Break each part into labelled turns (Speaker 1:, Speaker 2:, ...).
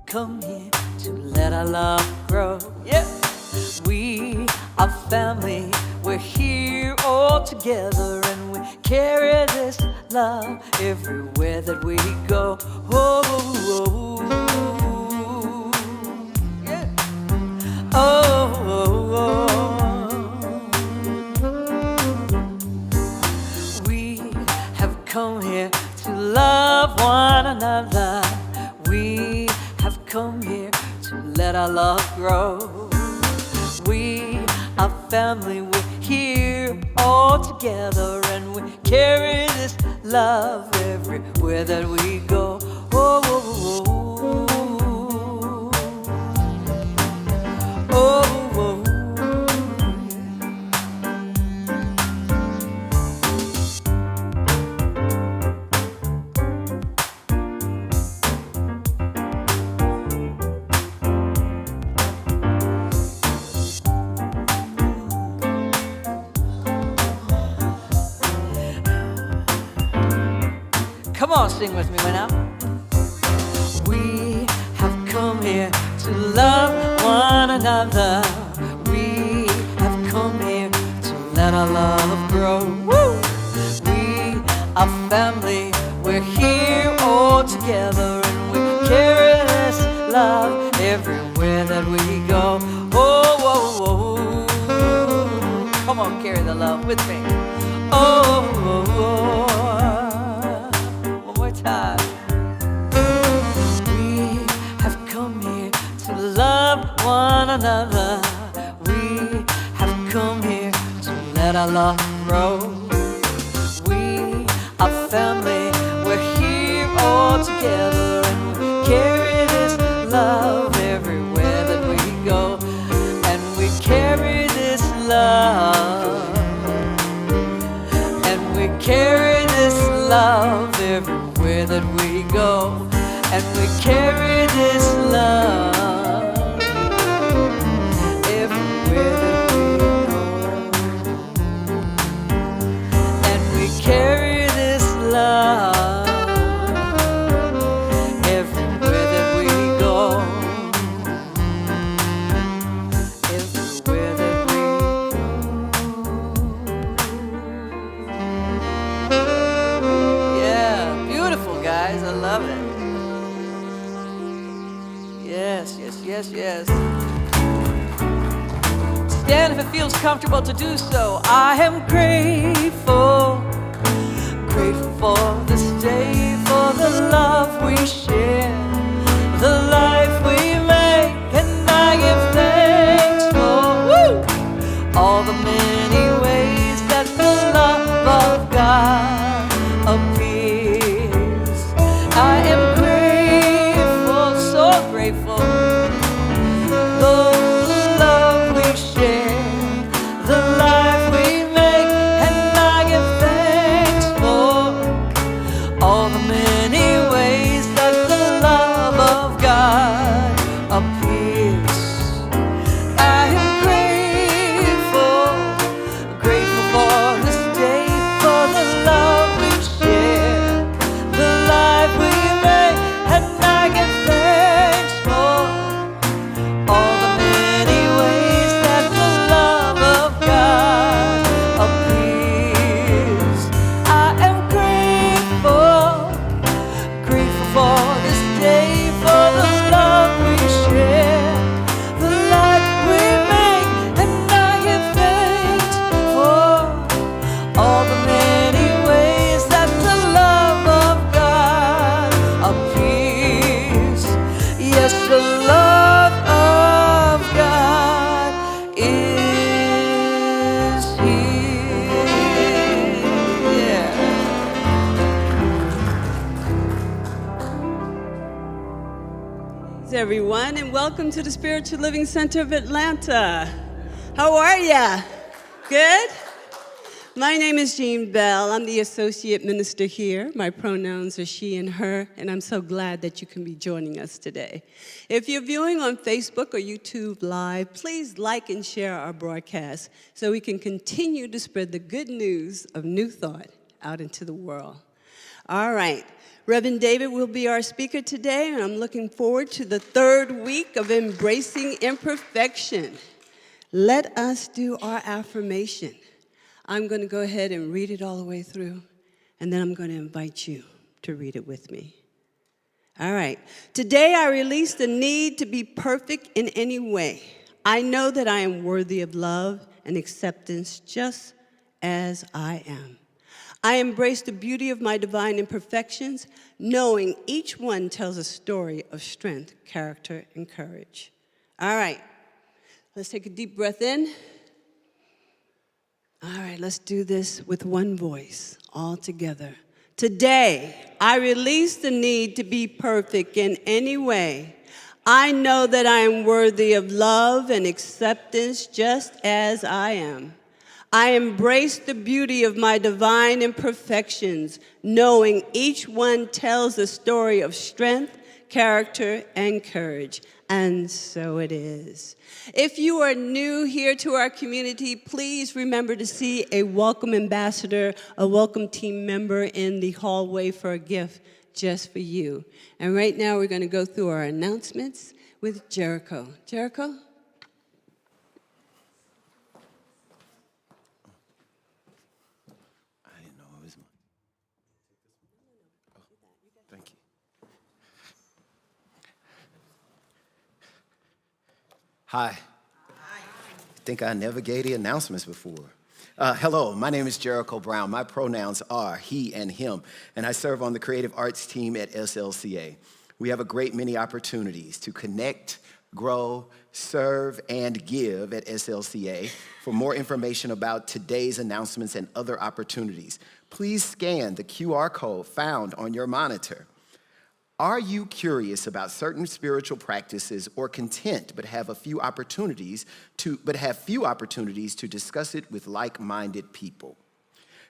Speaker 1: come here to let our love grow. Yeah, we are family. We're here all together, and we carry this love everywhere that we go. Oh, oh, oh. Yeah. Oh, oh, oh. We have come here to love one another. We have come here to let our love grow. We are family, we're here all together, and we carry this love everywhere that we go. Oh, oh, oh, oh, oh, oh. Come on, sing with me now. We have come here to love one another. We have come here to let our love grow. Woo! We are family, we're here all together, and we carry this love everywhere that we go. Oh, oh, oh. Come on, carry the love with me. Oh, oh, oh. Time. We have come here to love one another. We have come here to let our love grow. We are family, we're here all together, and we carry this love everywhere that we go. And we carry this love, and we carry this love everywhere that we go, and we carry this love everywhere that we go, and we carry this love everywhere that we go, everywhere that we go. Yeah, beautiful guys, I love it. Yes, yes, yes, yes. Stand if it feels comfortable to do so. I am grateful, grateful for this day, for the love we share, the life we make, and I give thanks for all the many ways that the love of God appears. I am grateful, so grateful, the love we share, the life we make, and I give thanks for all the many ways that the love of God appears. I am grateful, grateful for this day, for the love we share, the life we make, and I give thanks for all the many ways that the love of God appears. I am grateful, grateful for this day, for the love we share, the life we make, and I give thanks for all the many ways that the love of God appears. Yes, the love of God is here. Yeah.
Speaker 2: Greetings, everyone, and welcome to the Spiritual Living Center of Atlanta. How are ya? Good? My name is Jean Bell. I'm the Associate Minister here. My pronouns are she and her, and I'm so glad that you can be joining us today. If you're viewing on Facebook or YouTube Live, please like and share our broadcast so we can continue to spread the good news of New Thought out into the world. All right. Reverend David will be our speaker today, and I'm looking forward to the third week of Embracing Imperfection. Let us do our affirmation. I'm going to go ahead and read it all the way through, and then I'm going to invite you to read it with me. All right. Today I release the need to be perfect in any way. I know that I am worthy of love and acceptance just as I am. I embrace the beauty of my divine imperfections, knowing each one tells a story of strength, character, and courage. All right. Let's take a deep breath in. All right, let's do this with one voice, all together. Today, I release the need to be perfect in any way. I know that I am worthy of love and acceptance just as I am. I embrace the beauty of my divine imperfections, knowing each one tells a story of strength, character, and courage. And so it is. If you are new here to our community, please remember to see a welcome ambassador, a welcome team member in the hallway for a gift just for you. And right now we're going to go through our announcements with Jericho. Jericho?
Speaker 3: I didn't know it was mine. Oh, thank you. Hi. I think I never gave the announcements before. Hello, my name is Jericho Brown. My pronouns are he and him, and I serve on the creative arts team at SLCA. We have a great many opportunities to connect, grow, serve, and give at SLCA. For more information about today's announcements and other opportunities, please scan the QR code found on your monitor. Are you curious about certain spiritual practices or content but have few opportunities to discuss it with like-minded people?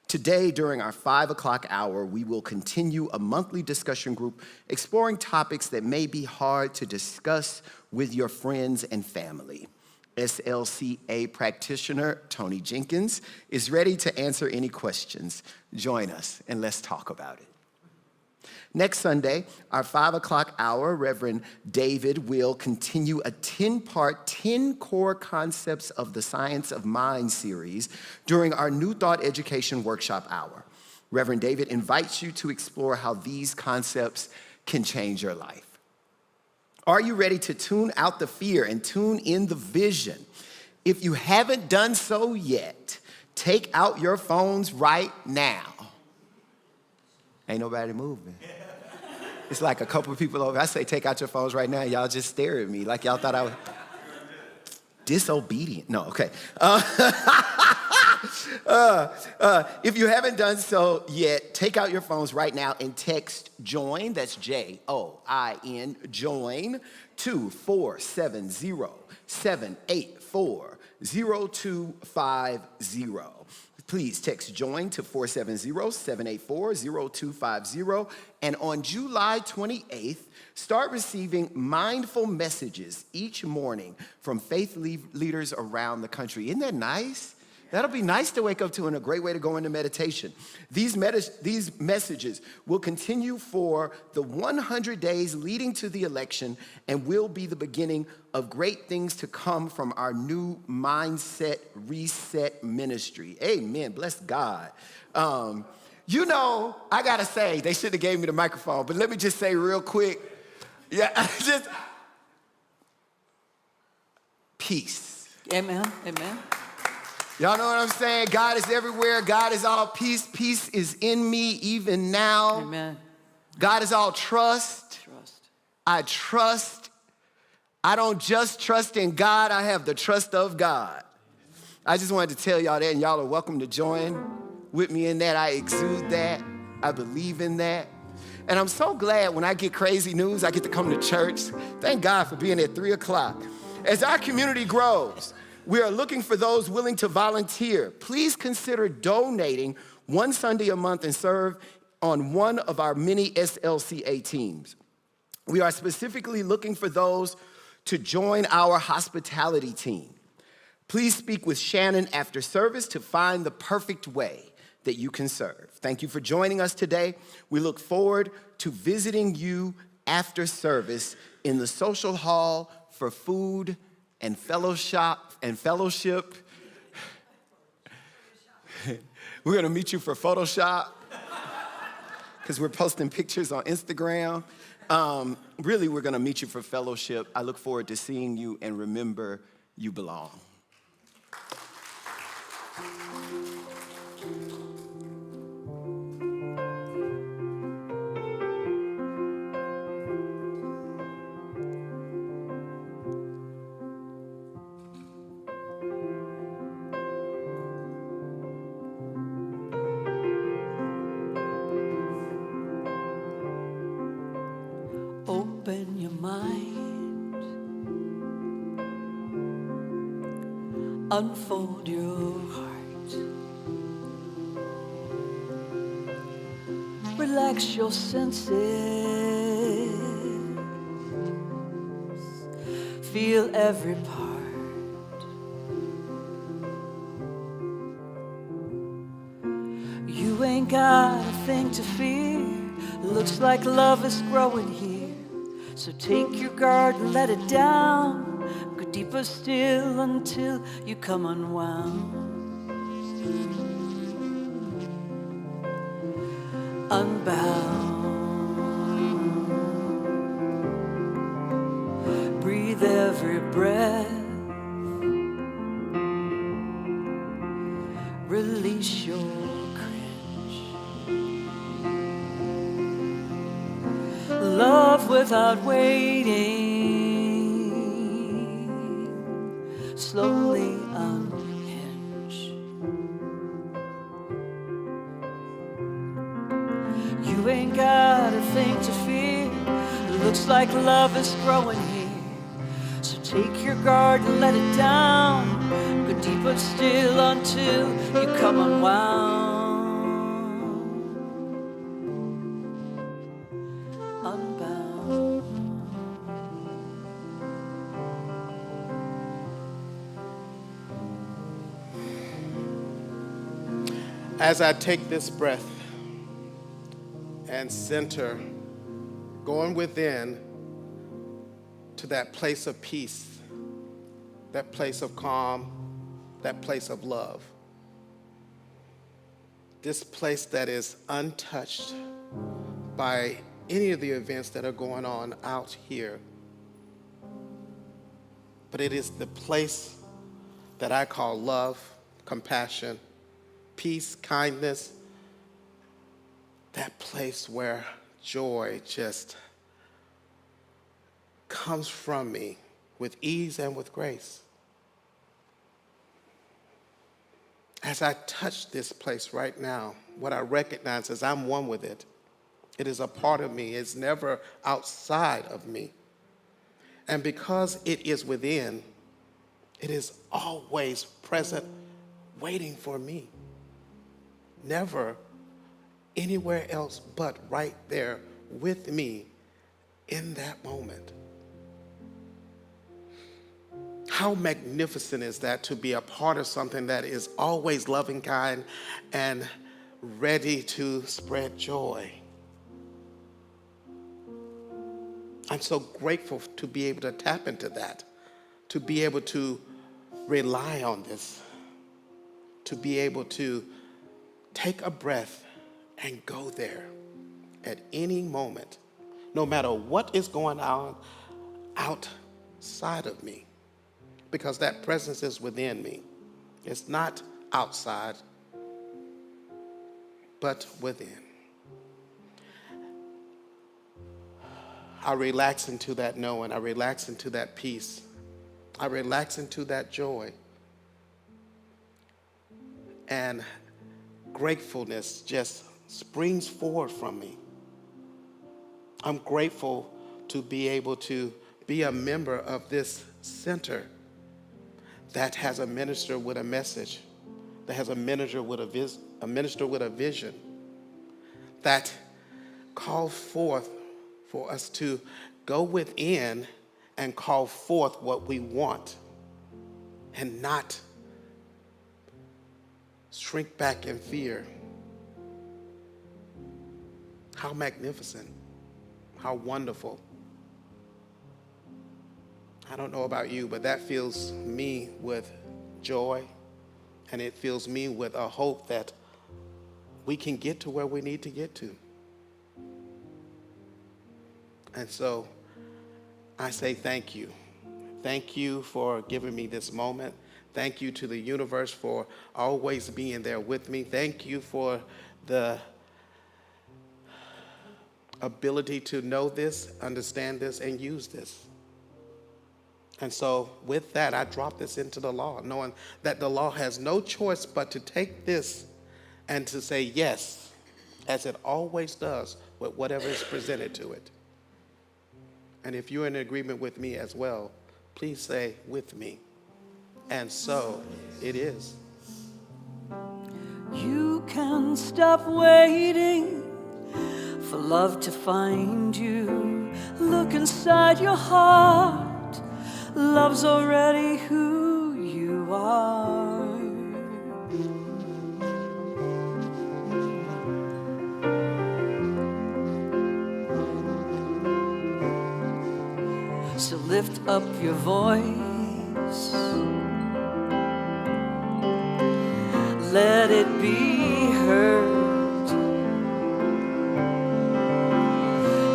Speaker 3: Today, during our 5 o'clock hour, we will continue a monthly discussion group exploring topics that may be hard to discuss with your friends and family. SLCA practitioner Tony Jenkins is ready to answer any questions. Join us and let's talk about it. Next Sunday, our 5 o'clock hour, Reverend David will continue a 10-part, 10 core concepts of the Science of Mind series during our New Thought Education Workshop hour. Reverend David invites you to explore how these concepts can change your life. Are you ready to tune out the fear and tune in the vision? If you haven't done so yet, take out your phones right now. Ain't nobody moving. It's like a couple of people over. I say, take out your phones right now. Y'all just stare at me like y'all thought I was disobedient. No, okay. If you haven't done so yet, take out your phones right now and text JOIN, that's JOIN, JOIN, to 470-784-0250. Please text JOIN to 470-784-0250. And on July 28th, start receiving mindful messages each morning from faith leaders around the country. Isn't that nice? That'll be nice to wake up to and a great way to go into meditation. These messages will continue for the 100 days leading to the election and will be the beginning of great things to come from our new Mindset Reset ministry. Amen. Bless God. I got to say, they should have gave me the microphone, but let me just say real quick. Peace.
Speaker 1: Amen. Amen.
Speaker 3: Y'all know what I'm saying? God is everywhere. God is all peace. Peace is in me even now.
Speaker 1: Amen.
Speaker 3: God is all trust. I trust. I don't just trust in God. I have the trust of God. I just wanted to tell y'all that, and y'all are welcome to join with me in that. I exude that. I believe in that. And I'm so glad when I get crazy news, I get to come to church. Thank God for being at 3 o'clock. As our community grows, we are looking for those willing to volunteer. Please consider donating one Sunday a month and serve on one of our many SLCA teams. We are specifically looking for those to join our hospitality team. Please speak with Shannon after service to find the perfect way that you can serve. Thank you for joining us today. We look forward to visiting you after service in the social hall for food and fellowship. We're gonna meet you for Photoshop because we're posting pictures on Instagram. Really, we're gonna meet you for fellowship. I look forward to seeing you, and remember, you belong.
Speaker 1: Open your mind, unfold your heart, relax your senses, feel every part. You ain't got a thing to fear, looks like love is growing here. So take your guard and let it down. Go deeper still until you come unwound. Unbound. Breathe every breath. Release your love without waiting, slowly unhinge. You ain't got a thing to fear, it looks like love is growing here. So take your guard and let it down, go deeper still until you come unwound.
Speaker 4: As I take this breath and center, going within to that place of peace, that place of calm, that place of love, this place that is untouched by any of the events that are going on out here. But it is the place that I call love, compassion, peace, kindness, that place where joy just comes from me with ease and with grace. As I touch this place right now, what I recognize is I'm one with it. It is a part of me. It's never outside of me. And because it is within, it is always present, waiting for me. Never anywhere else but right there with me in that moment. How magnificent is that, to be a part of something that is always loving, kind, and ready to spread joy. I'm so grateful to be able to tap into that, to be able to rely on this, to be able to take a breath and go there at any moment, no matter what is going on outside of me, because that presence is within me. It's not outside, but within. I relax into that knowing. I relax into that peace. I relax into that joy. And gratefulness just springs forward from me. I'm grateful to be able to be a member of this center that has a minister with a message, that has a minister with a vision, that calls forth for us to go within and call forth what we want and not shrink back in fear, How magnificent. How wonderful. I don't know about you, but that fills me with joy, and it fills me with a hope that we can get to where we need to get to. And so I say thank you. Thank you for giving me this moment. Thank you to the universe for always being there with me. Thank you for the ability to know this, understand this, and use this. And so with that, I drop this into the law, knowing that the law has no choice but to take this and to say yes, as it always does with whatever is presented to it. And if you're in agreement with me as well, please say with me. And so it is.
Speaker 1: You can stop waiting for love to find you. Look inside your heart. Love's already who you are. So lift up your voice. Let it be heard.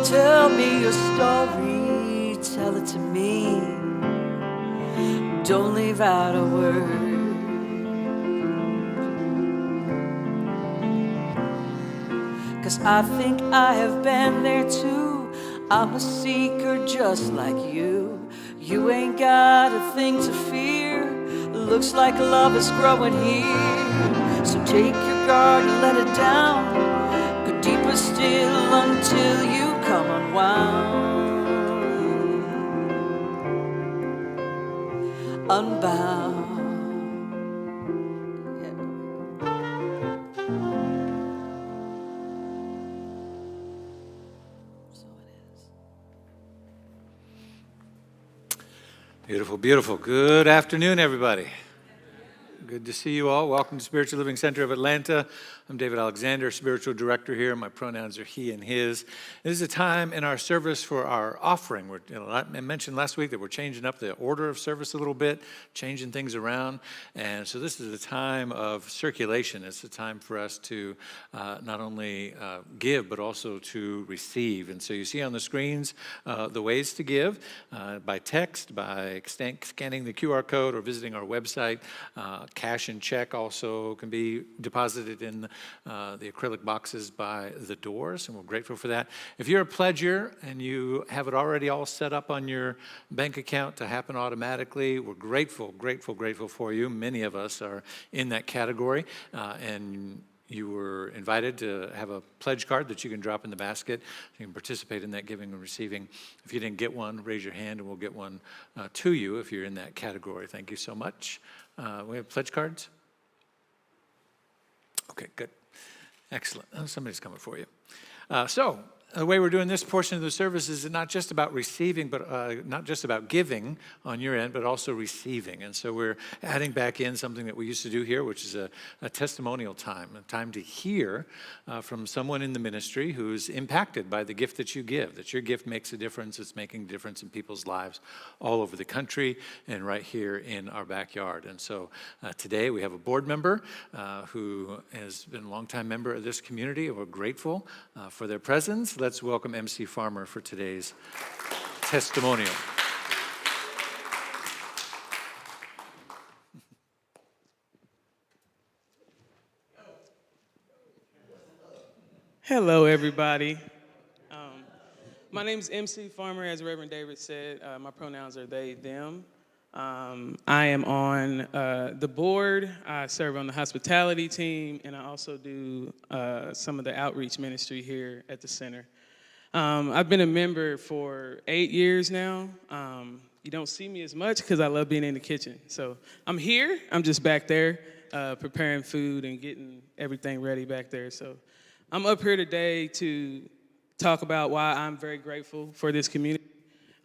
Speaker 1: Tell me your story, tell it to me. Don't leave out a word. 'Cause I think I have been there too. I'm a seeker just like you. You ain't got a thing to fear. Looks like love is growing here. So take your guard and let it down. Go deeper still until you come unwound. Unbound. So it is.
Speaker 5: Beautiful, beautiful. Good afternoon, everybody. Good to see you all. Welcome to Spiritual Living Center of Atlanta. I'm David Alexander, spiritual director here. My pronouns are he and his. This is a time in our service for our offering. I mentioned last week that we're changing up the order of service a little bit, changing things around. And so this is a time of circulation. It's a time for us to not only give, but also to receive. And so you see on the screens the ways to give by text, by scanning the QR code, or visiting our website. Cash and check also can be deposited in the acrylic boxes by the doors, and we're grateful for that. If you're a pledger and you have it already all set up on your bank account to happen automatically, we're grateful for you. Many of us are in that category, and you were invited to have a pledge card that you can drop in the basket. You can participate in that giving and receiving. If you didn't get one, raise your hand and we'll get one to you if you're in that category. Thank you so much. We have pledge cards? Okay, good. Excellent. Oh, somebody's coming for you. So the way we're doing this portion of the service is not just about receiving, but not just about giving on your end, but also receiving. And so we're adding back in something that we used to do here, which is a testimonial time, a time to hear from someone in the ministry who's impacted by the gift that you give, that your gift makes a difference. It's making a difference in people's lives all over the country and right here in our backyard. And so today we have a board member who has been a longtime member of this community, and we're grateful for their presence. Let's welcome MC Farmer for today's testimonial.
Speaker 6: Hello, everybody. My name is MC Farmer, as Reverend David said. My pronouns are they, them. I am on the board. I serve on the hospitality team, and I also do some of the outreach ministry here at the center. I've been a member for 8 years now. You don't see me as much because I love being in the kitchen. So I'm here. I'm just back there preparing food and getting everything ready back there. So I'm up here today to talk about why I'm very grateful for this community.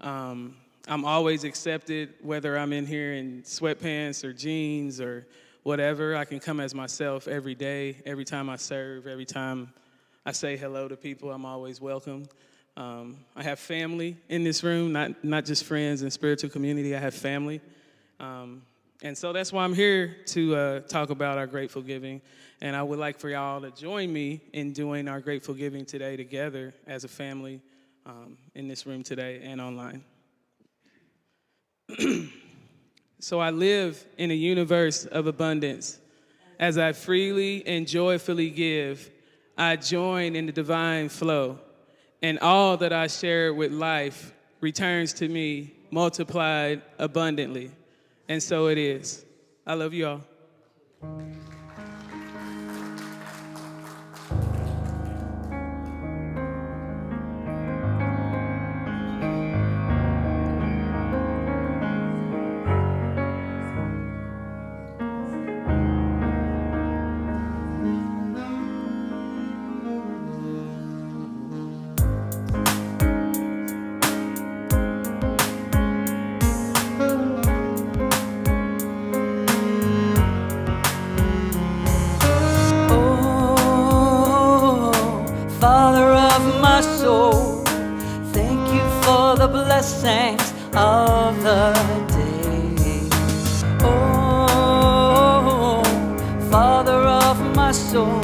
Speaker 6: I'm always accepted, whether I'm in here in sweatpants or jeans or whatever. I can come as myself every day, every time I serve, every time I say hello to people. I'm always welcome. I have family in this room, not just friends and spiritual community. I have family. And so that's why I'm here to talk about our grateful giving. And I would like for y'all to join me in doing our grateful giving today together as a family in this room today and online. So I live in a universe of abundance. As I freely and joyfully give, I join in the divine flow, and all that I share with life returns to me multiplied abundantly. And so it is. I love you all.
Speaker 1: Father of my soul, thank you for the blessings of the day. Oh, Father of my soul,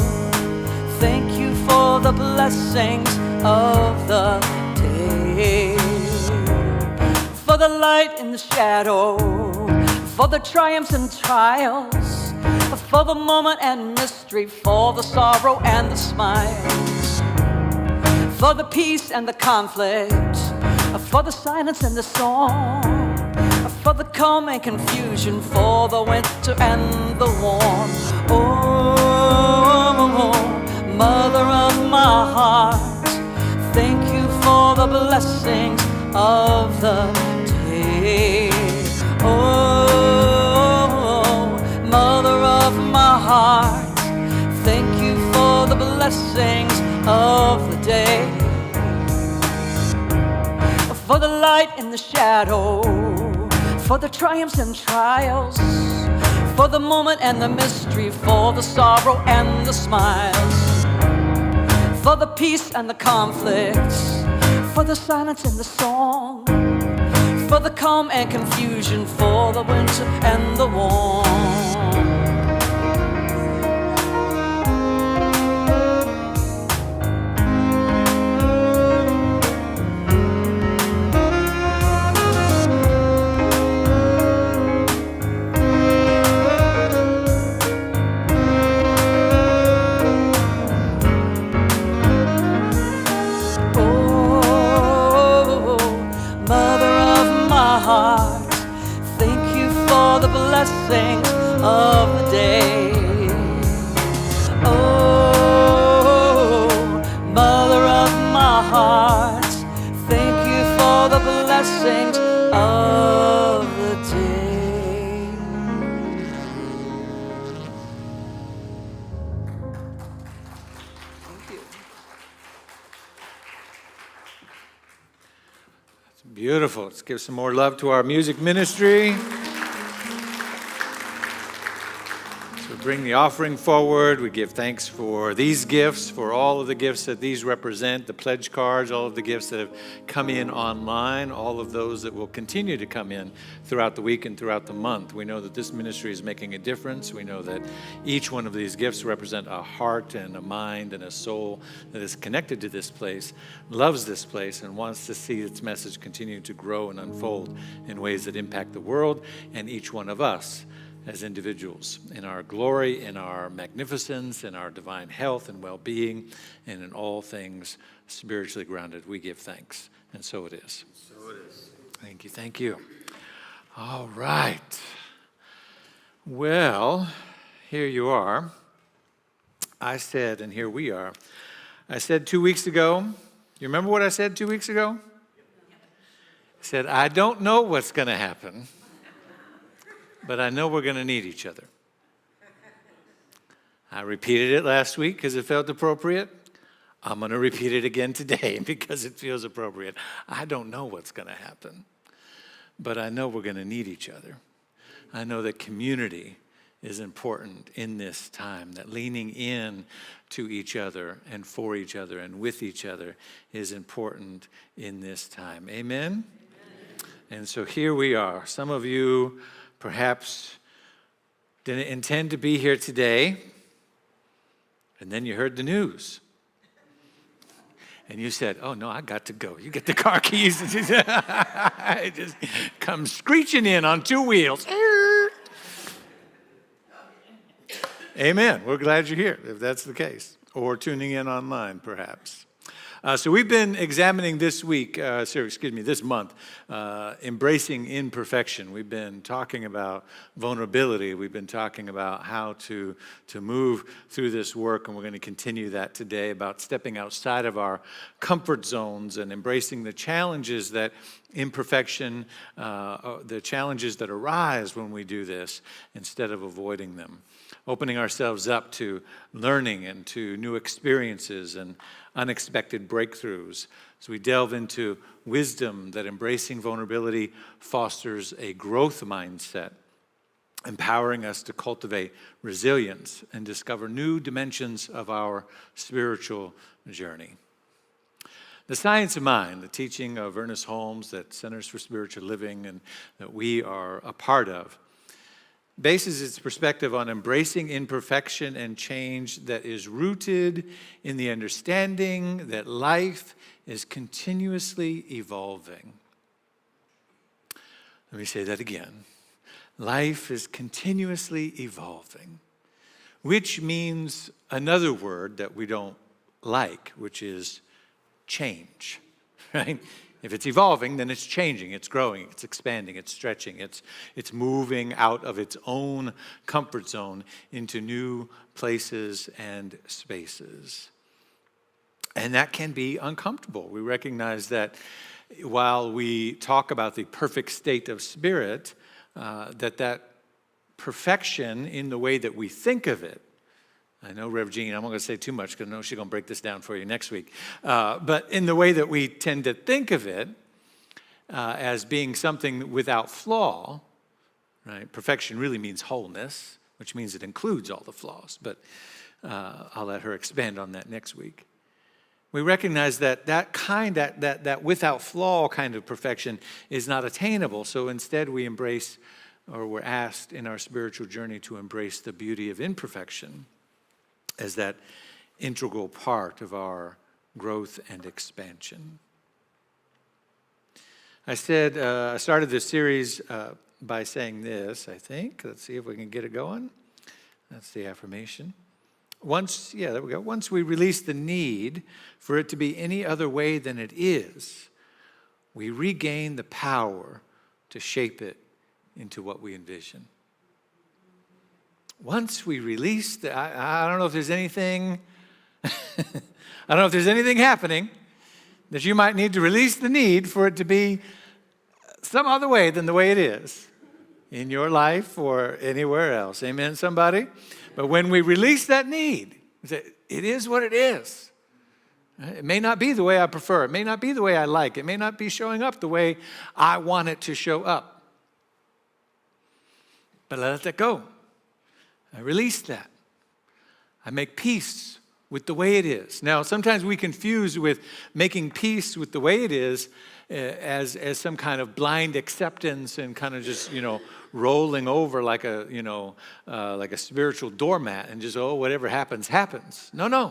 Speaker 1: thank you for the blessings of the day. For the light in the shadow, for the triumphs and trials, for the moment and mystery, for the sorrow and the smiles, for the peace and the conflict, for the silence and the song, for the calm and confusion, for the winter and the warm. Oh, mother of my heart, thank you for the blessings of the day. Oh, mother of my heart, thank you for the blessings of the day. For the light in the shadow, for the triumphs and trials, for the moment and the mystery, for the sorrow and the smiles, for the peace and the conflicts, for the silence and the song, for the calm and confusion, for the winter and the warm. Blessings of the day. Oh, mother of my heart, thank you for the blessings of the day. Thank you.
Speaker 5: That's beautiful. Let's give some more love to our music ministry. Bring the offering forward. We give thanks for these gifts, for all of the gifts that these represent, the pledge cards, all of the gifts that have come in online, all of those that will continue to come in throughout the week and throughout the month. We know that this ministry is making a difference. We know that each one of these gifts represent a heart and a mind and a soul that is connected to this place, loves this place, and wants to see its message continue to grow and unfold in ways that impact the world and each one of us as individuals, in our glory, in our magnificence, in our divine health and well-being, and in all things spiritually grounded. We give thanks, and so it is. So it is. Thank you, thank you. All right. Well, here you are. I said, and here we are. I said 2 weeks ago, you remember what I said 2 weeks ago? I said, I don't know what's going to happen, but I know we're going to need each other. I repeated it last week because it felt appropriate. I'm going to repeat it again today because it feels appropriate. I don't know what's going to happen, but I know we're going to need each other. I know that community is important in this time, that leaning in to each other and for each other and with each other is important in this time. Amen? Amen. And so here we are. Some of you perhaps didn't intend to be here today, and then you heard the news. And you said, oh, no, I got to go. You get the car keys. It just comes screeching in on two wheels. Amen. We're glad you're here, if that's the case. Or tuning in online, perhaps. So we've been examining this month, embracing imperfection. We've been talking about vulnerability. We've been talking about how to move through this work, and we're going to continue that today, about stepping outside of our comfort zones and embracing the challenges that imperfection, the challenges that arise when we do this, instead of avoiding them. Opening ourselves up to learning and to new experiences and unexpected breakthroughs. As we delve into wisdom that embracing vulnerability fosters a growth mindset, empowering us to cultivate resilience and discover new dimensions of our spiritual journey. The Science of Mind, the teaching of Ernest Holmes that Centers for Spiritual Living and that we are a part of, bases its perspective on embracing imperfection and change that is rooted in the understanding that life is continuously evolving. Let me say that again. Life is continuously evolving, which means another word that we don't like, which is change, right? If it's evolving, then it's changing, it's growing, it's expanding, it's stretching, it's moving out of its own comfort zone into new places and spaces. And that can be uncomfortable. We recognize that while we talk about the perfect state of spirit, that perfection in the way that we think of it, I know Rev Jean, I'm not going to say too much because I know she's going to break this down for you next week. But in the way that we tend to think of it as being something without flaw, right? Perfection really means wholeness, which means it includes all the flaws. But I'll let her expand on that next week. We recognize that without flaw kind of perfection is not attainable. So instead we embrace, or we're asked in our spiritual journey to embrace the beauty of imperfection as that integral part of our growth and expansion. I started this series by saying this, I think. Let's see if we can get it going. That's the affirmation. Once we release the need for it to be any other way than it is, we regain the power to shape it into what we envision. Once we release I don't know if there's anything, I don't know if there's anything happening that you might need to release the need for it to be some other way than the way it is in your life or anywhere else. Amen, somebody? But when we release that need, it is what it is. It may not be the way I prefer. It may not be the way I like. It may not be showing up the way I want it to show up. But I let that go. I release that. I make peace with the way it is. Now, sometimes we confuse with making peace with the way it is as some kind of blind acceptance and kind of just, rolling over like a spiritual doormat and just, whatever happens, happens. No.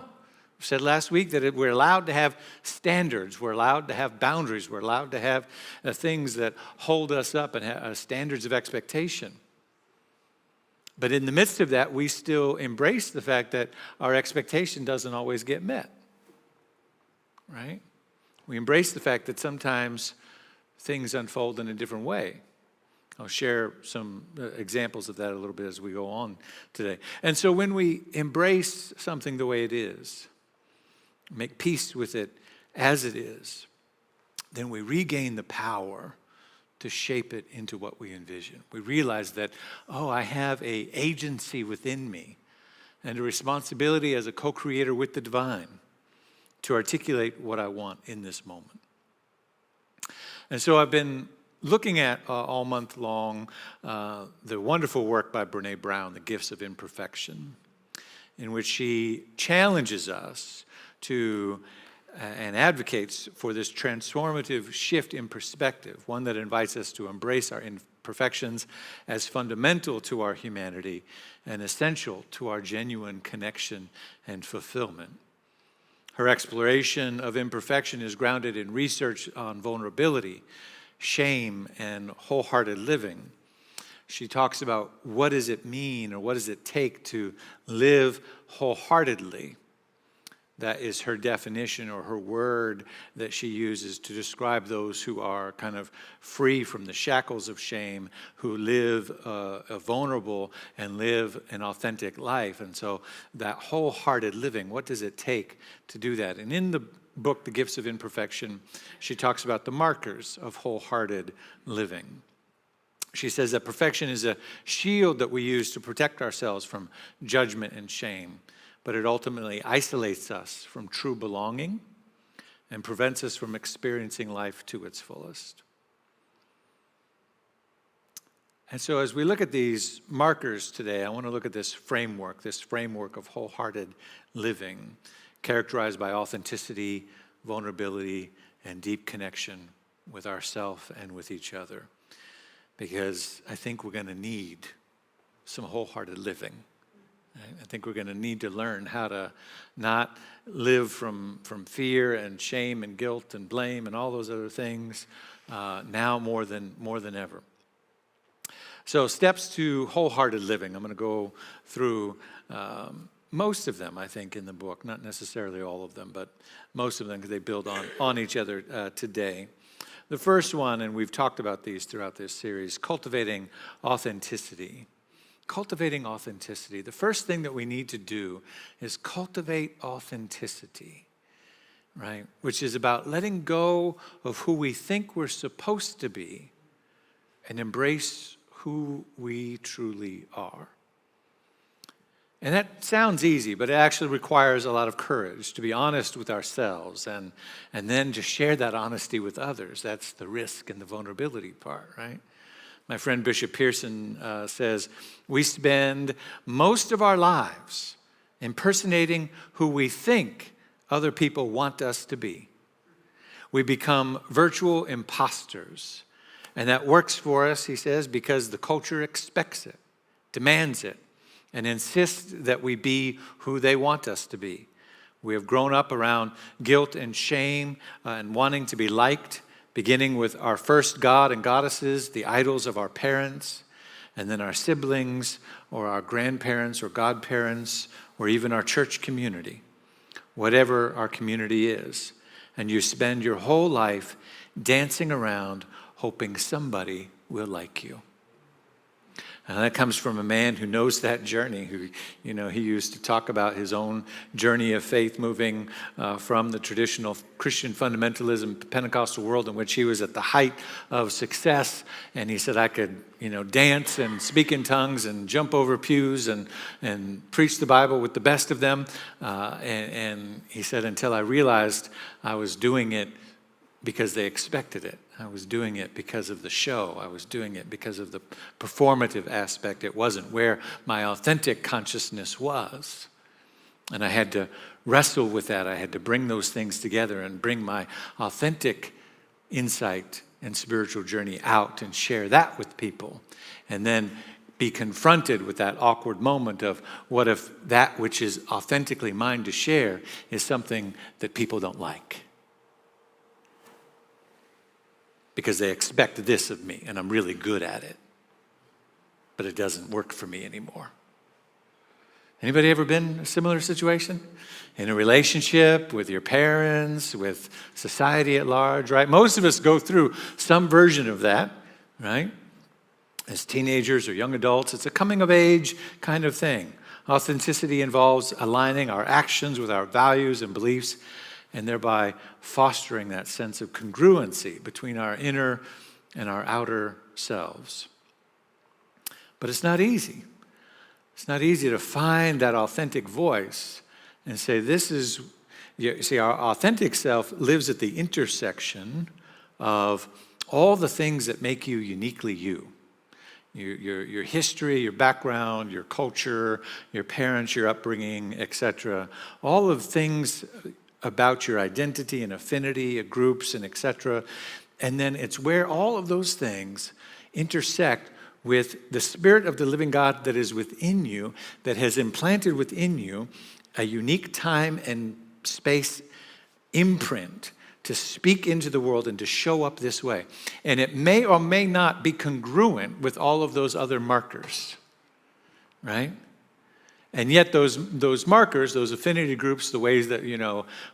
Speaker 5: We said last week that we're allowed to have standards. We're allowed to have boundaries. We're allowed to have things that hold us up and have standards of expectation. But in the midst of that, we still embrace the fact that our expectation doesn't always get met, right? We embrace the fact that sometimes things unfold in a different way. I'll share some examples of that a little bit as we go on today. And so when we embrace something the way it is, make peace with it as it is, then we regain the power to shape it into what we envision. We realize that, I have an agency within me and a responsibility as a co-creator with the divine to articulate what I want in this moment. And so I've been looking at all month long the wonderful work by Brene Brown, The Gifts of Imperfection, in which she challenges us to and advocates for this transformative shift in perspective, one that invites us to embrace our imperfections as fundamental to our humanity and essential to our genuine connection and fulfillment. Her exploration of imperfection is grounded in research on vulnerability, shame, and wholehearted living. She talks about what does it mean or what does it take to live wholeheartedly. That is her definition or her word that she uses to describe those who are kind of free from the shackles of shame, who live a vulnerable and live an authentic life. And so that wholehearted living, what does it take to do that? And in the book, The Gifts of Imperfection, she talks about the markers of wholehearted living. She says that perfection is a shield that we use to protect ourselves from judgment and shame, but it ultimately isolates us from true belonging and prevents us from experiencing life to its fullest. And so as we look at these markers today, I want to look at this framework of wholehearted living, characterized by authenticity, vulnerability, and deep connection with ourselves and with each other. Because I think we're going to need some wholehearted living. I think we're going to need to learn how to not live from fear and shame and guilt and blame and all those other things now more than ever. So steps to wholehearted living. I'm going to go through most of them, I think, in the book. Not necessarily all of them, but most of them because they build on each other today. The first one, and we've talked about these throughout this series, cultivating authenticity. Cultivating authenticity. The first thing that we need to do is cultivate authenticity, right? Which is about letting go of who we think we're supposed to be and embrace who we truly are. And that sounds easy, but it actually requires a lot of courage to be honest with ourselves and then to share that honesty with others. That's the risk and the vulnerability part, right? My friend Bishop Pearson says, we spend most of our lives impersonating who we think other people want us to be. We become virtual imposters. And that works for us, he says, because the culture expects it, demands it, and insists that we be who they want us to be. We have grown up around guilt and shame and wanting to be liked, beginning with our first god and goddesses, the idols of our parents, and then our siblings or our grandparents or godparents or even our church community, whatever our community is. And you spend your whole life dancing around hoping somebody will like you. And that comes from a man who knows that journey, who, he used to talk about his own journey of faith moving from the traditional Christian fundamentalism Pentecostal world in which he was at the height of success. And he said, I could, dance and speak in tongues and jump over pews and preach the Bible with the best of them. And he said, until I realized I was doing it because they expected it. I was doing it because of the show. I was doing it because of the performative aspect. It wasn't where my authentic consciousness was. And I had to wrestle with that. I had to bring those things together and bring my authentic insight and spiritual journey out and share that with people. And then be confronted with that awkward moment of what if that which is authentically mine to share is something that people don't like? Because they expect this of me, and I'm really good at it. But it doesn't work for me anymore. Anybody ever been in a similar situation? In a relationship with your parents, with society at large, right? Most of us go through some version of that, right? As teenagers or young adults, it's a coming of age kind of thing. Authenticity involves aligning our actions with our values and beliefs, and thereby fostering that sense of congruency between our inner and our outer selves. But it's not easy. It's not easy to find that authentic voice and say, this is, you see, our authentic self lives at the intersection of all the things that make you uniquely you. Your history, your background, your culture, your parents, your upbringing, etc. All of things about your identity and affinity, groups, and etc. And then it's where all of those things intersect with the Spirit of the living God that is within you, that has implanted within you a unique time and space imprint to speak into the world and to show up this way. And it may or may not be congruent with all of those other markers, right? And yet those markers, those affinity groups, the ways that,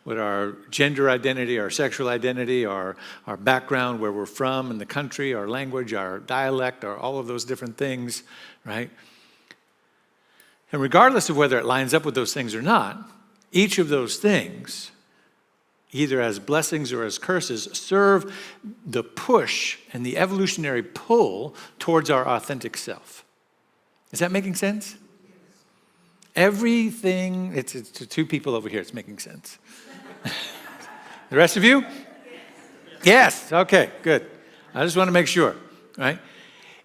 Speaker 5: with our gender identity, our sexual identity, our background, where we're from in the country, our language, our dialect, all of those different things, right? And regardless of whether it lines up with those things or not, each of those things, either as blessings or as curses, serve the push and the evolutionary pull towards our authentic self. Is that making sense? Everything, it's to two people over here, it's making sense. The rest of you? Yes, okay, good. I just want to make sure, right?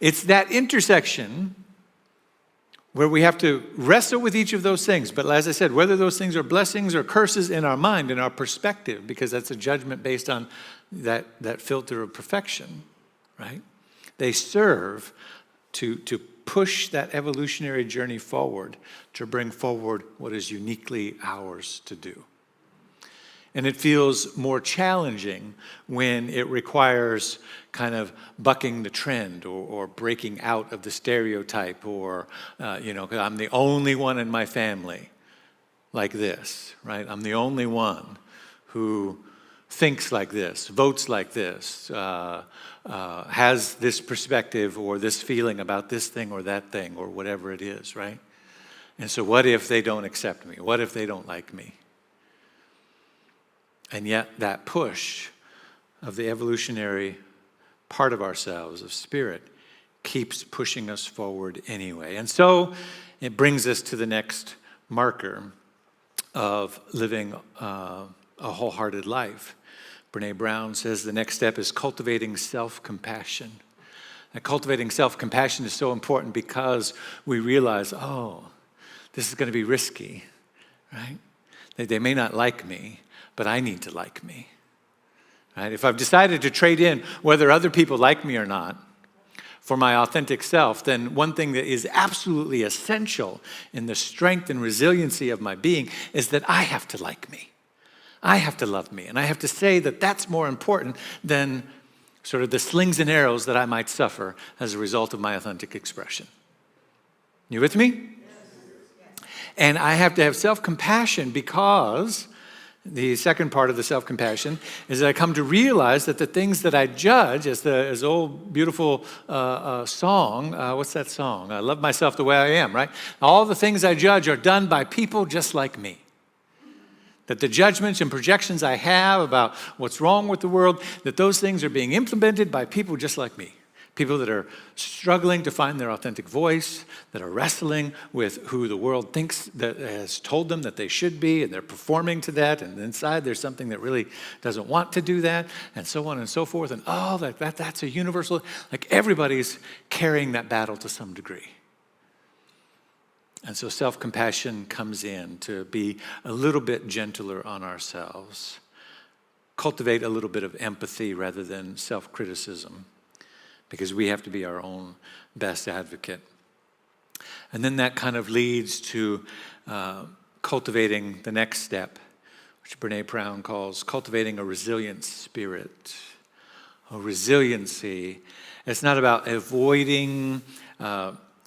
Speaker 5: It's that intersection where we have to wrestle with each of those things. But as I said, whether those things are blessings or curses in our mind, in our perspective, because that's a judgment based on that filter of perfection, right? They serve to push that evolutionary journey forward, to bring forward what is uniquely ours to do. And it feels more challenging when it requires kind of bucking the trend or breaking out of the stereotype or, 'cause I'm the only one in my family like this, right? I'm the only one who thinks like this, votes like this, has this perspective or this feeling about this thing or that thing or whatever it is, right? And so what if they don't accept me? What if they don't like me? And yet that push of the evolutionary part of ourselves, of spirit, keeps pushing us forward anyway. And so it brings us to the next marker of living a wholehearted life. Brene Brown says the next step is cultivating self-compassion. And cultivating self-compassion is so important because we realize, this is going to be risky, right? They may not like me, but I need to like me, right? If I've decided to trade in whether other people like me or not for my authentic self, then one thing that is absolutely essential in the strength and resiliency of my being is that I have to like me. I have to love me. And I have to say that that's more important than sort of the slings and arrows that I might suffer as a result of my authentic expression. You with me? And I have to have self-compassion because the second part of the self-compassion is that I come to realize that the things that I judge, as the old beautiful song, what's that song? I love myself the way I am, right? All the things I judge are done by people just like me. That the judgments and projections I have about what's wrong with the world, that those things are being implemented by people just like me. People that are struggling to find their authentic voice, that are wrestling with who the world thinks that has told them that they should be, and they're performing to that, and inside there's something that really doesn't want to do that, and so on and so forth. And that's a universal, like everybody's carrying that battle to some degree. And so self-compassion comes in to be a little bit gentler on ourselves, cultivate a little bit of empathy rather than self-criticism, because we have to be our own best advocate. And then that kind of leads to cultivating the next step, which Brene Brown calls cultivating a resilient spirit. A resiliency. It's not about avoiding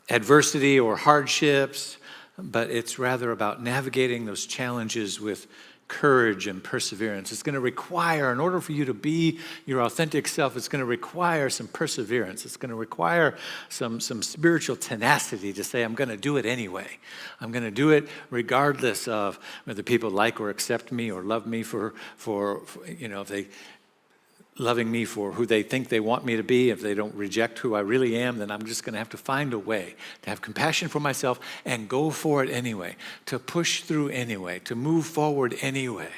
Speaker 5: adversity or hardships, but it's rather about navigating those challenges with courage and perseverance. It's going to require, in order for you to be your authentic self, it's going to require some perseverance. It's going to require some spiritual tenacity to say, I'm going to do it anyway. I'm going to do it regardless of whether people like or accept me or love me for if they loving me for who they think they want me to be. If they don't reject who I really am, then I'm just going to have to find a way to have compassion for myself and go for it anyway, to push through anyway, to move forward anyway.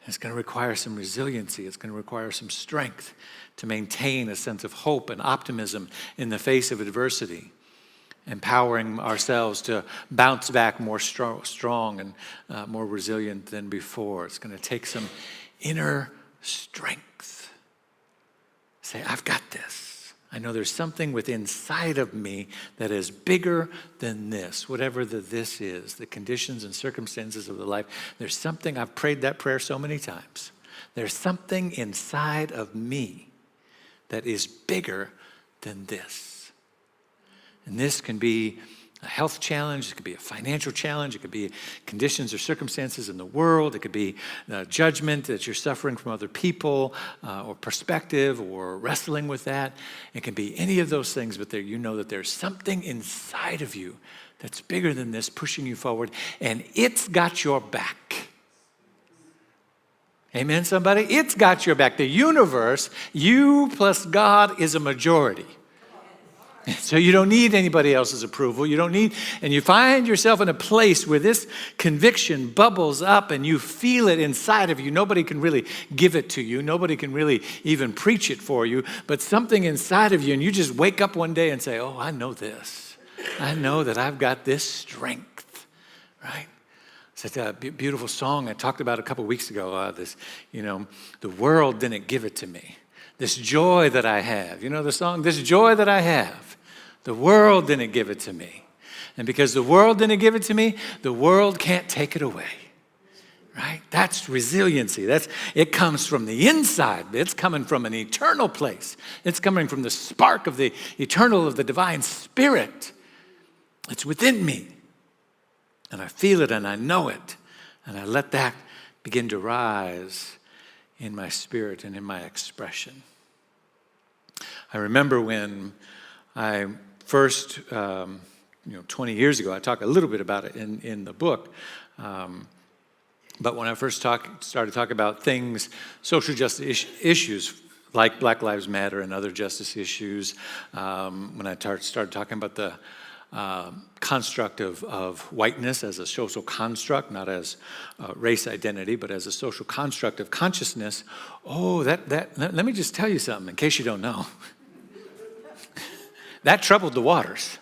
Speaker 5: It's going to require some resiliency. It's going to require some strength to maintain a sense of hope and optimism in the face of adversity, empowering ourselves to bounce back more strong and more resilient than before. It's going to take some inner strength. Say, I've got this. I know there's something within inside of me that is bigger than this, whatever this is, the conditions and circumstances of the life. There's something, I've prayed that prayer so many times. There's something inside of me that is bigger than this. And this can be a health challenge, it could be a financial challenge, it could be conditions or circumstances in the world, it could be judgment that you're suffering from other people, or perspective, or wrestling with that. It can be any of those things, but you know that there's something inside of you that's bigger than this, pushing you forward, and it's got your back. Amen, somebody? It's got your back. The universe, you plus God, is a majority. So you don't need anybody else's approval. You don't need, and you find yourself in a place where this conviction bubbles up and you feel it inside of you. Nobody can really give it to you. Nobody can really even preach it for you, but something inside of you, and you just wake up one day and say, oh, I know this. I know that I've got this strength, right? It's a beautiful song I talked about a couple weeks ago. The world didn't give it to me. This joy that I have. You know the song, this joy that I have. The world didn't give it to me. And because the world didn't give it to me, the world can't take it away. Right? That's resiliency. It comes from the inside. It's coming from an eternal place. It's coming from the spark of the eternal, of the divine spirit. It's within me. And I feel it and I know it. And I let that begin to rise in my spirit and in my expression. I remember when I first, 20 years ago, I talk a little bit about it in the book, but when I first started talking about things, social justice issues, like Black Lives Matter and other justice issues, when I started talking about the construct of whiteness as a social construct, not as race identity, but as a social construct of consciousness. Let me just tell you something in case you don't know. That troubled the waters,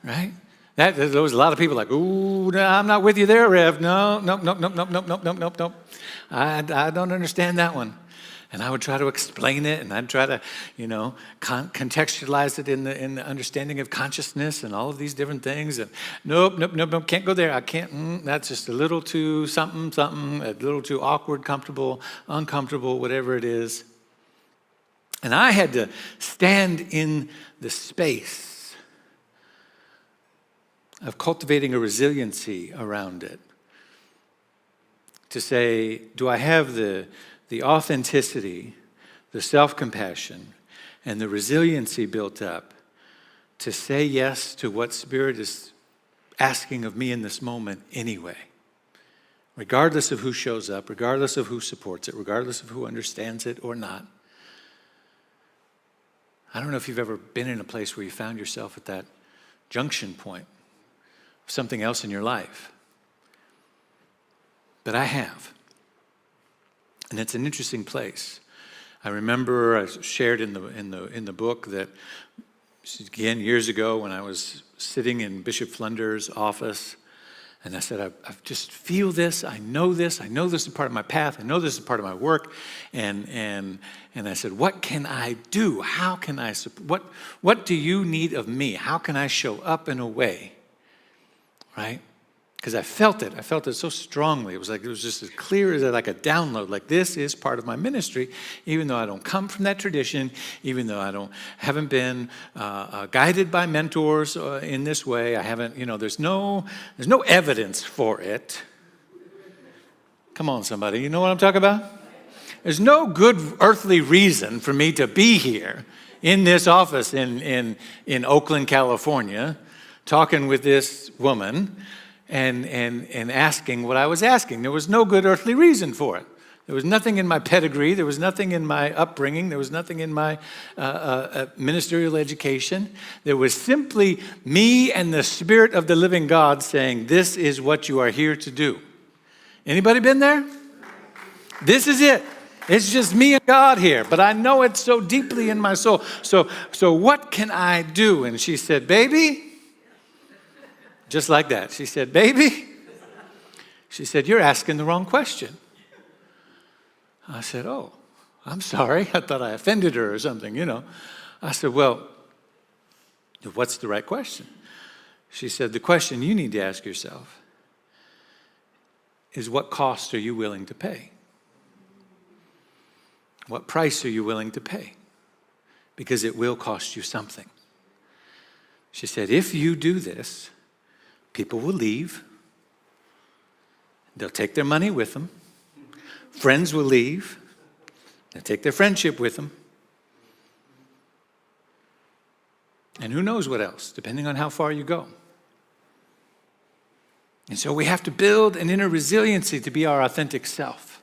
Speaker 5: right? There was a lot of people like, ooh, no, I'm not with you there, Rev. No. I don't understand that one. And I would try to explain it, and I'd try to, contextualize it in the understanding of consciousness and all of these different things. And nope, can't go there. I can't. That's just a little too something, a little too awkward, comfortable, uncomfortable, whatever it is. And I had to stand in the space of cultivating a resiliency around it. To say, do I have the authenticity, the self-compassion, and the resiliency built up to say yes to what Spirit is asking of me in this moment anyway, regardless of who shows up, regardless of who supports it, regardless of who understands it or not. I don't know if you've ever been in a place where you found yourself at that junction point of something else in your life, but I have. And it's an interesting place. I remember I shared in the book that, again, years ago when I was sitting in Bishop Flunder's office, and I said, I just feel this, I know this is part of my path, I know this is part of my work, and I said, what can I do? How can I, what do you need of me? How can I show up in a way, right? Because I felt it so strongly. It was just as clear as like a download, like this is part of my ministry, even though I don't come from that tradition, even though I haven't been guided by mentors in this way. I haven't, there's no evidence for it. Come on, somebody, you know what I'm talking about? There's no good earthly reason for me to be here in this office in Oakland, California, talking with this woman. And asking what I was asking. There was no good earthly reason for it. There was nothing in my pedigree. There was nothing in my upbringing. There was nothing in my ministerial education. There was simply me and the Spirit of the living God saying, this is what you are here to do. Anybody been there? This is it. It's just me and God here, but I know it so deeply in my soul. So what can I do? And she said, baby, just like that. She said, baby, she said, you're asking the wrong question. I said, oh, I'm sorry. I thought I offended her or something, you know. I said, well, what's the right question? She said, the question you need to ask yourself is, what cost are you willing to pay? What price are you willing to pay? Because it will cost you something. She said, if you do this, people will leave. They'll take their money with them. Friends will leave. They'll take their friendship with them. And who knows what else, depending on how far you go. And so we have to build an inner resiliency to be our authentic self.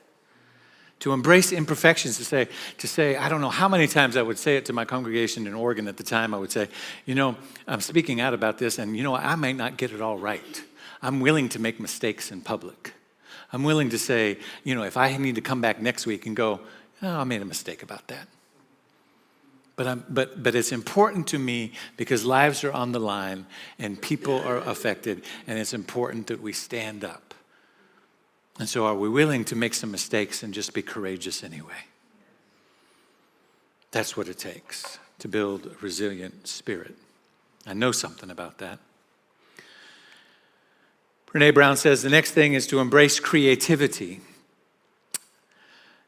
Speaker 5: To embrace imperfections, to say, I don't know how many times I would say it to my congregation in Oregon at the time. I would say, you know, I'm speaking out about this, and you know, I might not get it all right. I'm willing to make mistakes in public. I'm willing to say, you know, if I need to come back next week and go, oh, I made a mistake about that. But it's important to me because lives are on the line and people are affected, and it's important that we stand up. And so are we willing to make some mistakes and just be courageous anyway? That's what it takes to build a resilient spirit. I know something about that. Brené Brown says the next thing is to embrace creativity.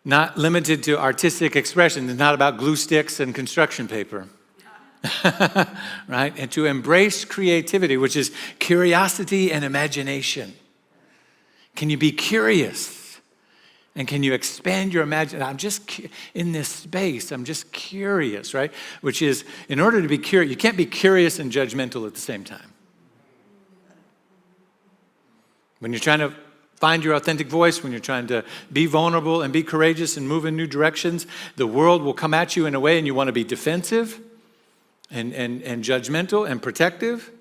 Speaker 5: Not limited to artistic expression. It's not about glue sticks and construction paper. Right? And to embrace creativity, which is curiosity and imagination. Can you be curious? And can you expand your imagination? I'm just in this space. I'm just curious, right? Which is, in order to be curious, you can't be curious and judgmental at the same time. When you're trying to find your authentic voice, when you're trying to be vulnerable and be courageous and move in new directions, the world will come at you in a way and you want to be defensive and judgmental and protective.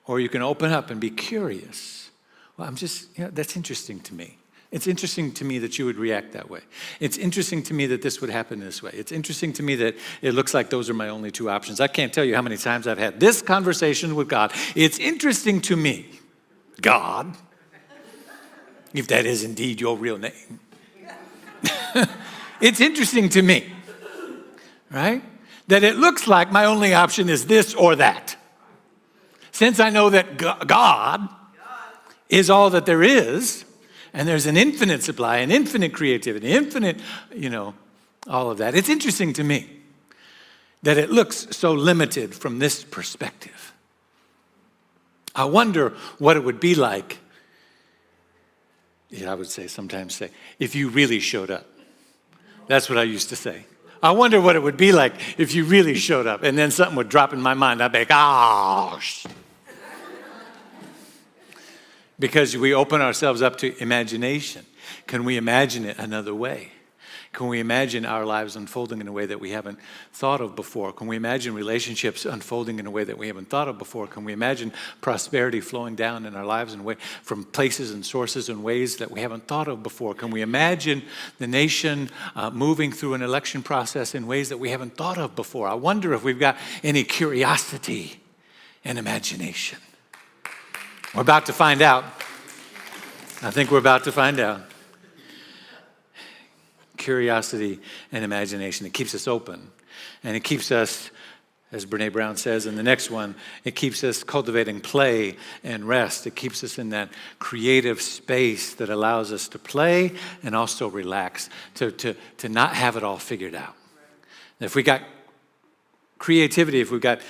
Speaker 5: Or you can open up and be curious. Well, that's interesting to me. It's interesting to me that you would react that way. It's interesting to me that this would happen this way. It's interesting to me that it looks like those are my only two options. I can't tell you how many times I've had this conversation with God. It's interesting to me, God, if that is indeed your real name. It's interesting to me, right? That it looks like my only option is this or that. Since I know that God is all that there is, and there's an infinite supply, an infinite creativity, infinite, all of that. It's interesting to me that it looks so limited from this perspective. I wonder what it would be like, I would sometimes say, if you really showed up. That's what I used to say. I wonder what it would be like if you really showed up, and then something would drop in my mind. I'd be like, because we open ourselves up to imagination. Can we imagine it another way? Can we imagine our lives unfolding in a way that we haven't thought of before? Can we imagine relationships unfolding in a way that we haven't thought of before? Can we imagine prosperity flowing down in our lives in a way from places and sources and ways that we haven't thought of before? Can we imagine the nation moving through an election process in ways that we haven't thought of before? I wonder if we've got any curiosity and imagination. We're about to find out. I think we're about to find out. Curiosity and imagination. It keeps us open. And it keeps us, as Brené Brown says in the next one, it keeps us cultivating play and rest. It keeps us in that creative space that allows us to play and also relax, to not have it all figured out. If we got creativity, if we've got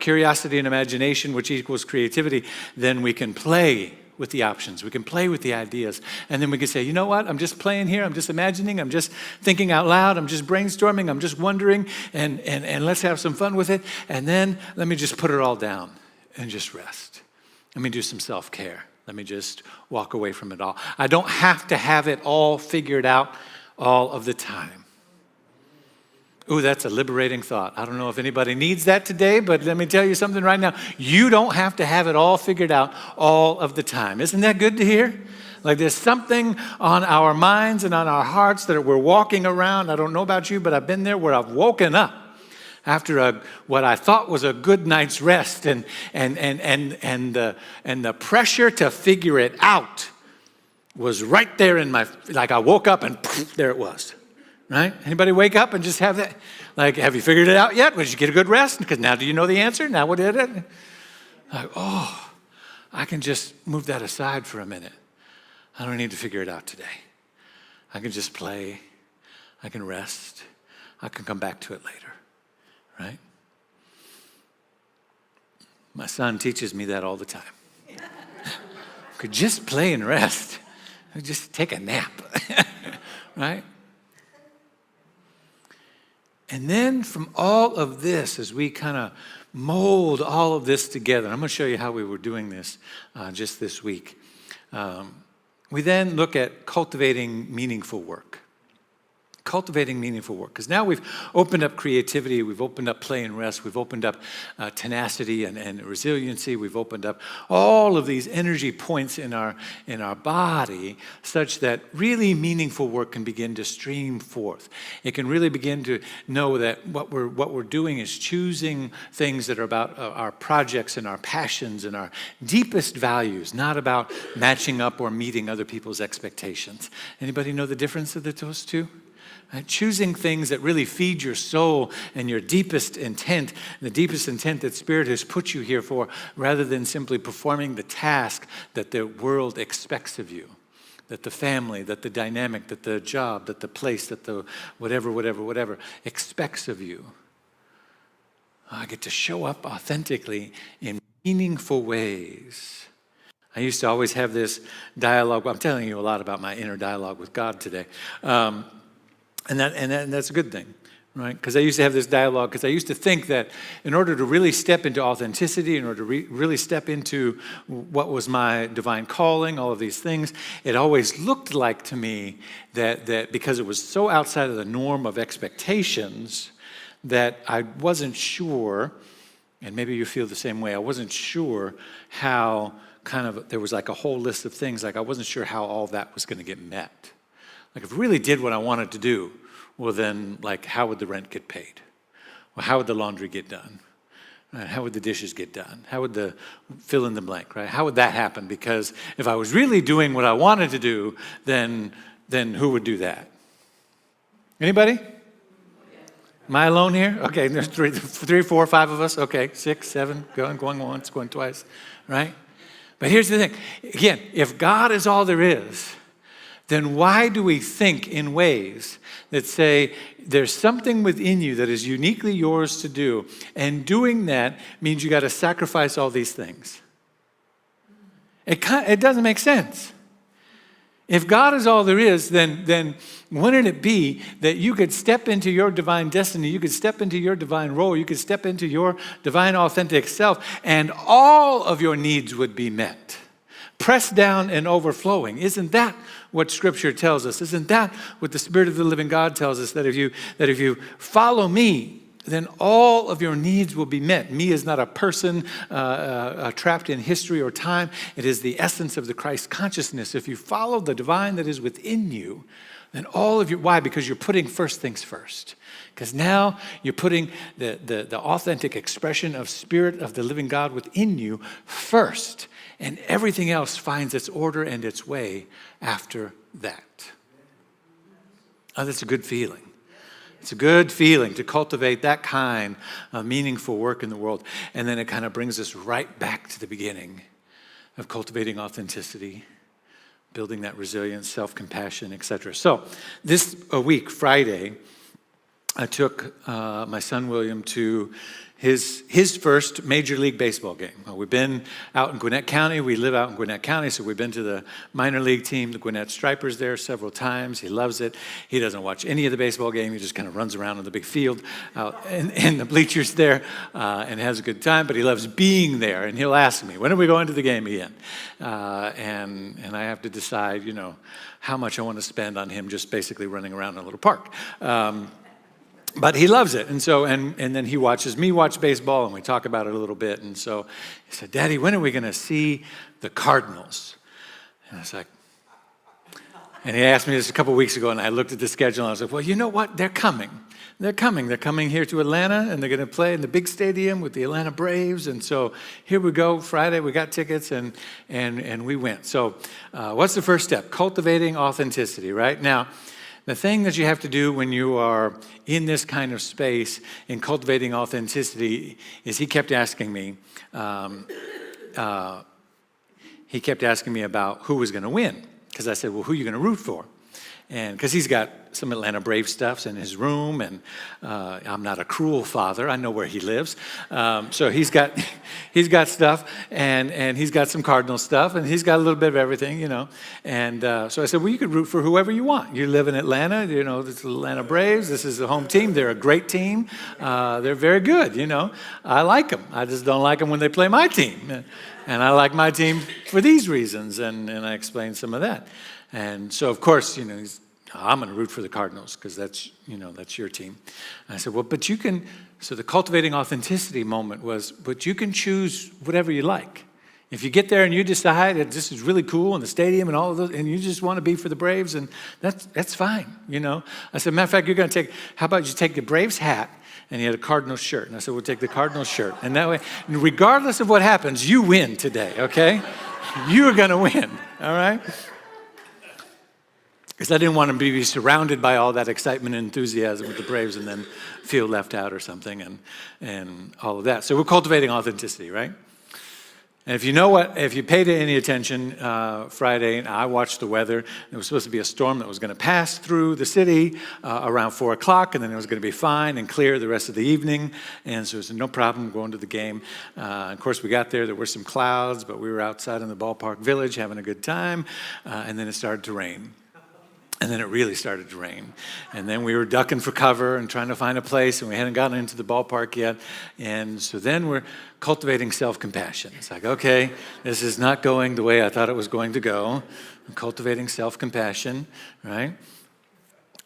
Speaker 5: curiosity and imagination, which equals creativity, then we can play with the options. We can play with the ideas. And then we can say, you know what? I'm just playing here. I'm just imagining. I'm just thinking out loud. I'm just brainstorming. I'm just wondering. And let's have some fun with it. And then let me just put it all down and just rest. Let me do some self-care. Let me just walk away from it all. I don't have to have it all figured out all of the time. Ooh, that's a liberating thought. I don't know if anybody needs that today, but let me tell you something right now. You don't have to have it all figured out all of the time. Isn't that good to hear? Like there's something on our minds and on our hearts that we're walking around. I don't know about you, but I've been there where I've woken up after what I thought was a good night's rest, and the pressure to figure it out was right there in my, like I woke up and poof, there it was, right? Anybody wake up and just have that? Like, have you figured it out yet? Did you get a good rest? Because now do you know the answer? Now what did it? Like, oh, I can just move that aside for a minute. I don't need to figure it out today. I can just play. I can rest. I can come back to it later, right? My son teaches me that all the time. Could just play and rest. Just take a nap, right? And then from all of this, as we kind of mold all of this together, I'm going to show you how we were doing this just this week. We then look at cultivating meaningful work. Cultivating meaningful work. Because now we've opened up creativity, we've opened up play and rest, we've opened up tenacity and resiliency, we've opened up all of these energy points in our body such that really meaningful work can begin to stream forth. It can really begin to know that what we're doing is choosing things that are about our projects and our passions and our deepest values, not about matching up or meeting other people's expectations. Anybody know the difference of those two? Choosing things that really feed your soul and your deepest intent, the deepest intent that Spirit has put you here for, rather than simply performing the task that the world expects of you, that the family, that the dynamic, that the job, that the place, that the whatever expects of you. I get to show up authentically in meaningful ways. I used to always have this dialogue. I'm telling you a lot about my inner dialogue with God today. And that's a good thing, right? Because I used to have this dialogue, because I used to think that in order to really step into authenticity, in order to really step into what was my divine calling, all of these things, it always looked like to me that because it was so outside of the norm of expectations, that I wasn't sure, and maybe you feel the same way, I wasn't sure how there was like a whole list of things, like I wasn't sure how all that was going to get met. Like if I really did what I wanted to do, well then, like, how would the rent get paid? Well, how would the laundry get done? Right? How would the dishes get done? How would the fill in the blank, right? How would that happen? Because if I was really doing what I wanted to do, then who would do that? Anybody? Am I alone here? Okay, there's three, 4, 5 of us. Okay, 6, 7, going once, going twice, right? But here's the thing. Again, if God is all there is, then why do we think in ways that say there's something within you that is uniquely yours to do, and doing that means you got to sacrifice all these things? It doesn't make sense. If God is all there is, then wouldn't it be that you could step into your divine destiny, you could step into your divine role, you could step into your divine authentic self, and all of your needs would be met? Pressed down and overflowing. Isn't that what Scripture tells us? Isn't that what the Spirit of the living God tells us? That if you follow me, then all of your needs will be met. Me is not a person trapped in history or time. It is the essence of the Christ consciousness. If you follow the divine that is within you, then all of your, why? Because you're putting first things first. Because now you're putting the authentic expression of Spirit of the living God within you first. And everything else finds its order and its way after that. Oh, that's a good feeling. It's a good feeling to cultivate that kind of meaningful work in the world. And then it kind of brings us right back to the beginning of cultivating authenticity, building that resilience, self-compassion, etc. So this week, Friday, I took my son William to his first Major League Baseball game. Well, we've been out in Gwinnett County. We live out in Gwinnett County, so we've been to the minor league team, the Gwinnett Stripers, there several times. He loves it. He doesn't watch any of the baseball game. He just kind of runs around in the big field out in the bleachers there and has a good time, but he loves being there. And he'll ask me, when are we going to the game again? And I have to decide, how much I want to spend on him just basically running around in a little park. But he loves it. And so, and then he watches me watch baseball, and we talk about it a little bit. And so he said, Daddy, when are we going to see the Cardinals? And I was like, And he asked me this a couple weeks ago, and I looked at the schedule, and I was like, well, you know what? They're coming. They're coming. They're coming here to Atlanta, and they're going to play in the big stadium with the Atlanta Braves. And so here we go. Friday, we got tickets, and we went. So what's the first step? Cultivating authenticity, right? Now, the thing that you have to do when you are in this kind of space in cultivating authenticity is he kept asking me about who was going to win. Because I said, well, who are you going to root for? And because he's got some Atlanta Braves stuff in his room, and I'm not a cruel father. I know where he lives. So he's got stuff, and he's got some Cardinal stuff, and he's got a little bit of everything, you know. And so I said, well, you could root for whoever you want. You live in Atlanta, you know, this is the Atlanta Braves. This is the home team. They're a great team. They're very good, you know. I like them. I just don't like them when they play my team. And I like my team for these reasons, and I explained some of that. And so, of course, you know, I'm going to root for the Cardinals because that's your team. And I said, well, but you can, so the cultivating authenticity moment was, but you can choose whatever you like. If you get there and you decide that this is really cool in the stadium and all of those, and you just want to be for the Braves, and that's fine, you know. I said, matter of fact, how about you take the Braves hat, and he had a Cardinal shirt. And I said, we'll take the Cardinal shirt. And that way, regardless of what happens, you win today, okay? You're going to win, all right? Because I didn't want to be surrounded by all that excitement and enthusiasm with the Braves and then feel left out or something and all of that. So we're cultivating authenticity, right? And if you paid any attention Friday, I watched the weather. There was supposed to be a storm that was going to pass through the city around 4 o'clock, and then it was going to be fine and clear the rest of the evening. And so it was no problem going to the game. Of course, we got there. There were some clouds, but we were outside in the ballpark village having a good time. And then it started to rain. And then it really started to rain. And then we were ducking for cover and trying to find a place, and we hadn't gotten into the ballpark yet. And so then we're cultivating self-compassion. It's like, okay, this is not going the way I thought it was going to go. I'm cultivating self-compassion, right?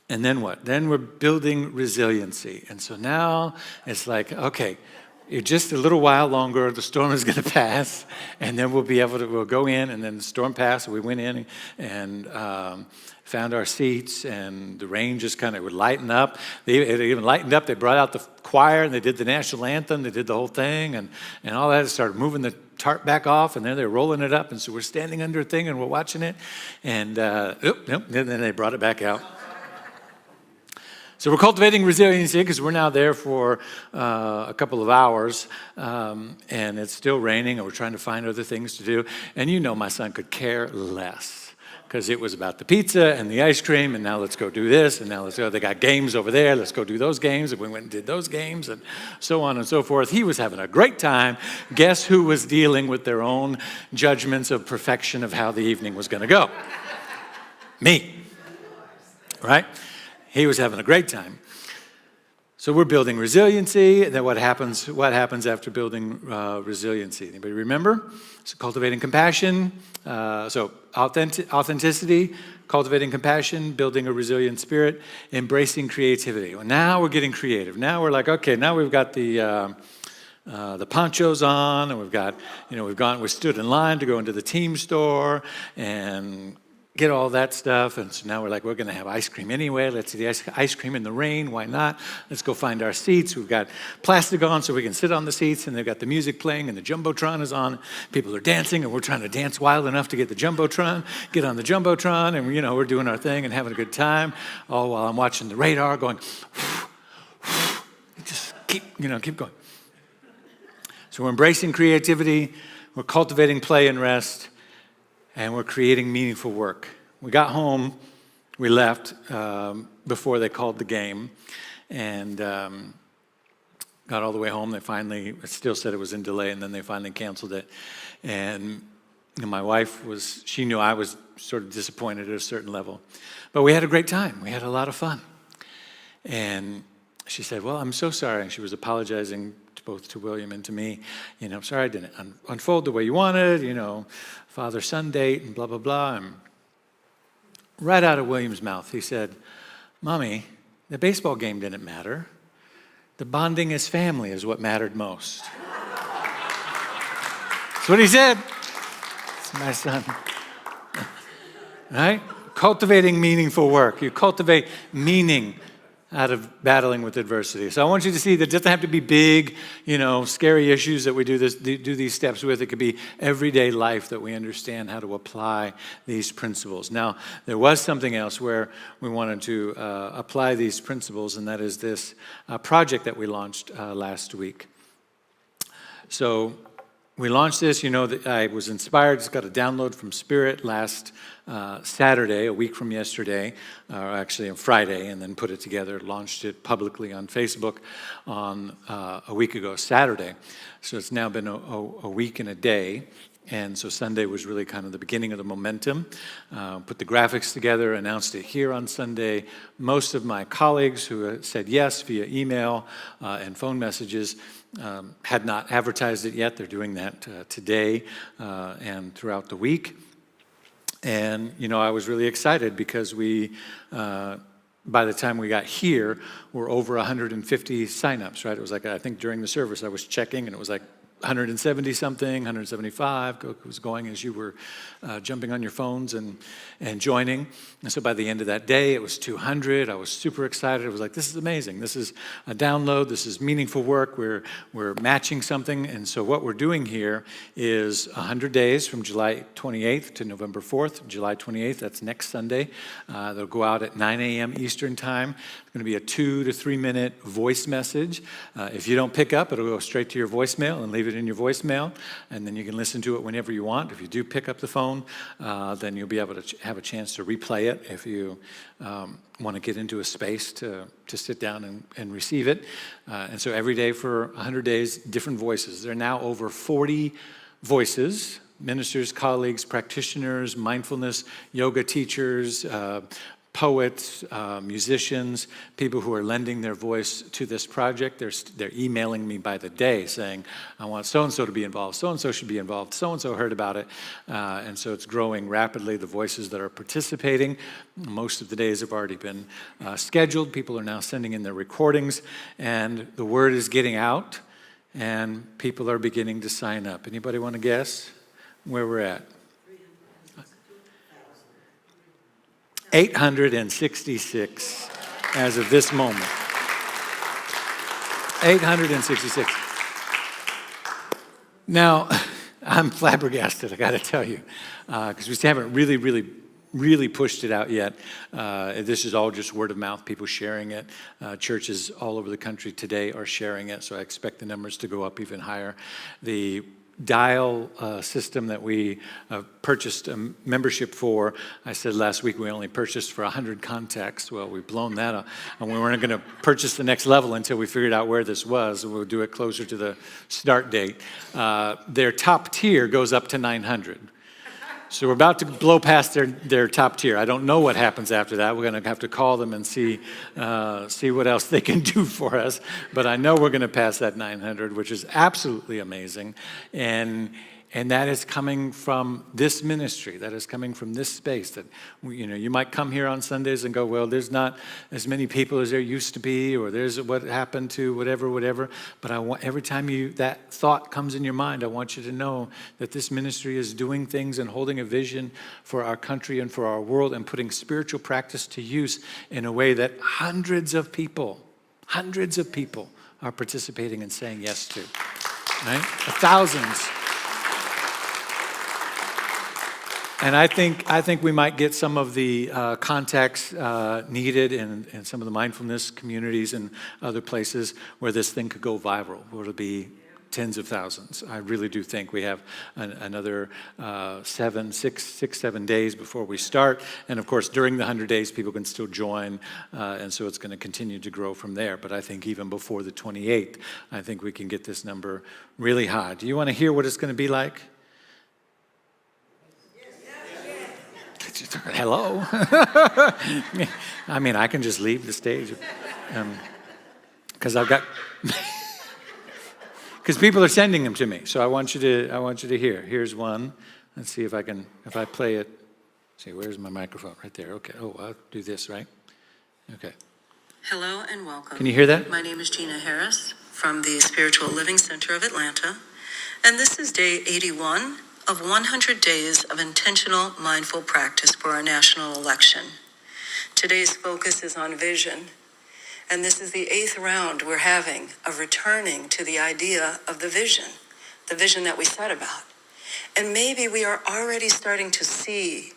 Speaker 5: And then what? Then we're building resiliency. And so now it's like, okay, just a little while longer, the storm is going to pass, and then we'll go in, and then the storm passed, and we went in and found our seats, and the rain just kind of would lighten up. It even lightened up. They brought out the choir, and they did the national anthem. They did the whole thing, and all that. It started moving the tarp back off, and then they're rolling it up, and so we're standing under a thing, and we're watching it, and then they brought it back out. So we're cultivating resiliency because we're now there for a couple of hours, and it's still raining, and we're trying to find other things to do. And you know my son could care less because it was about the pizza and the ice cream, and now let's go do this, and now let's go. They got games over there. Let's go do those games. And we went and did those games, and so on and so forth. He was having a great time. Guess who was dealing with their own judgments of perfection of how the evening was going to go? Me, right? He was having a great time. So we're building resiliency. And then what happens after building resiliency? Anybody remember? So cultivating compassion. So authenticity, cultivating compassion, building a resilient spirit, embracing creativity. Well, now we're getting creative. Now we're like, okay, now we've got the ponchos on, and we stood in line to go into the team store and get all that stuff. And so now we're going to have ice cream anyway. Let's see the ice cream in the rain. Why not? Let's go find our seats. We've got plastic on so we can sit on the seats, and they've got the music playing, and the Jumbotron is on. People are dancing, and we're trying to dance wild enough to get on the Jumbotron, and we're doing our thing and having a good time, all while I'm watching the radar going, just keep going. So we're embracing creativity, we're cultivating play and rest, and we're creating meaningful work. We got home, we left before they called the game, and got all the way home. It still said it was in delay, and then they finally canceled it. And my wife she knew I was sort of disappointed at a certain level. But we had a great time. We had a lot of fun. And she said, well, I'm so sorry. And she was apologizing both to William and to me. I'm sorry I didn't unfold the way you wanted, father-son date and blah, blah, blah. And right out of William's mouth, he said, Mommy, the baseball game didn't matter. The bonding as family is what mattered most. That's what he said. It's my son. Right? cultivating meaningful work. You cultivate meaning out of battling with adversity. So I want you to see that it doesn't have to be big, scary issues that we do these steps with. It could be everyday life that we understand how to apply these principles. Now, there was something else where we wanted to apply these principles, and that is this project that we launched last week. So we launched this, that I was inspired, just got a download from Spirit last Saturday, a week from yesterday, or actually on Friday, and then put it together, launched it publicly on Facebook on a week ago, Saturday. So it's now been a week and a day. And so Sunday was really kind of the beginning of the momentum. Put the graphics together, announced it here on Sunday. Most of my colleagues who said yes via email and phone messages had not advertised it yet. They're doing that today and throughout the week. And, I was really excited because we, by the time we got here, we're over 150 signups, right? It was like, I think during the service I was checking and it was like 170 something, 175, it was going as you were jumping on your phones and joining. And so by the end of that day, it was 200. I was super excited. It was like, this is amazing. This is a download. This is meaningful work. We're matching something. And so what we're doing here is 100 days from July 28th to November 4th. July 28th, that's next Sunday. They'll go out at 9 a.m. Eastern time. It's going to be a 2 to 3 minute voice message. If you don't pick up, it'll go straight to your voicemail and leave it in your voicemail, and then you can listen to it whenever you want. If you do pick up the phone, then you'll be able to have a chance to replay it if you want to get into a space to sit down and receive it. And so every day for 100 days, different voices. There are now over 40 voices, ministers, colleagues, practitioners, mindfulness, yoga teachers, poets, musicians, people who are lending their voice to this project. They're emailing me by the day saying, I want so-and-so to be involved, so-and-so should be involved, so-and-so heard about it. And so it's growing rapidly, the voices that are participating. Most of the days have already been scheduled. People are now sending in their recordings, and the word is getting out, and people are beginning to sign up. Anybody want to guess where we're at? 866 as of this moment. 866. Now, I'm flabbergasted, I got to tell you, because we haven't really pushed it out yet. This is all just word of mouth, people sharing it. Churches all over the country today are sharing it, so I expect the numbers to go up even higher. The dial system that we purchased a membership for, I said last week we only purchased for 100 contacts. Well, we've blown that up, and we weren't going to purchase the next level until we figured out where this was. We'll do it closer to the start date. Their top tier goes up to 900. So we're about to blow past their top tier. I don't know what happens after that. We're going to have to call them and see what else they can do for us. But I know we're going to pass that 900, which is absolutely amazing. And that is coming from this ministry. That is coming from this space. That you might come here on Sundays and go, well, there's not as many people as there used to be, or there's what happened to whatever. But I want every time that thought comes in your mind, I want you to know that this ministry is doing things and holding a vision for our country and for our world, and putting spiritual practice to use in a way that hundreds of people are participating and saying yes to. Right? Thousands. And I think we might get some of the contacts needed in some of the mindfulness communities and other places where this thing could go viral, where it'll be tens of thousands. I really do think we have another 7 days before we start. And of course, during the 100 days, people can still join. And so it's going to continue to grow from there. But I think even before the 28th, I think we can get this number really high. Do you want to hear what it's going to be like? Hello? I mean, I can just leave the stage because because people are sending them to me. So I want you to hear. Here's one. Let's see if I play it. See, where's my microphone? Right there. Okay. Oh, I'll do this, right? Okay.
Speaker 7: Hello and welcome.
Speaker 5: Can you hear that?
Speaker 7: My name is Gina Harris from the Spiritual Living Center of Atlanta, and this is day 81 of 100 days of intentional mindful practice for our national election. Today's focus is on vision, and this is the 8th round we're having of returning to the idea of the vision that we set about. And maybe we are already starting to see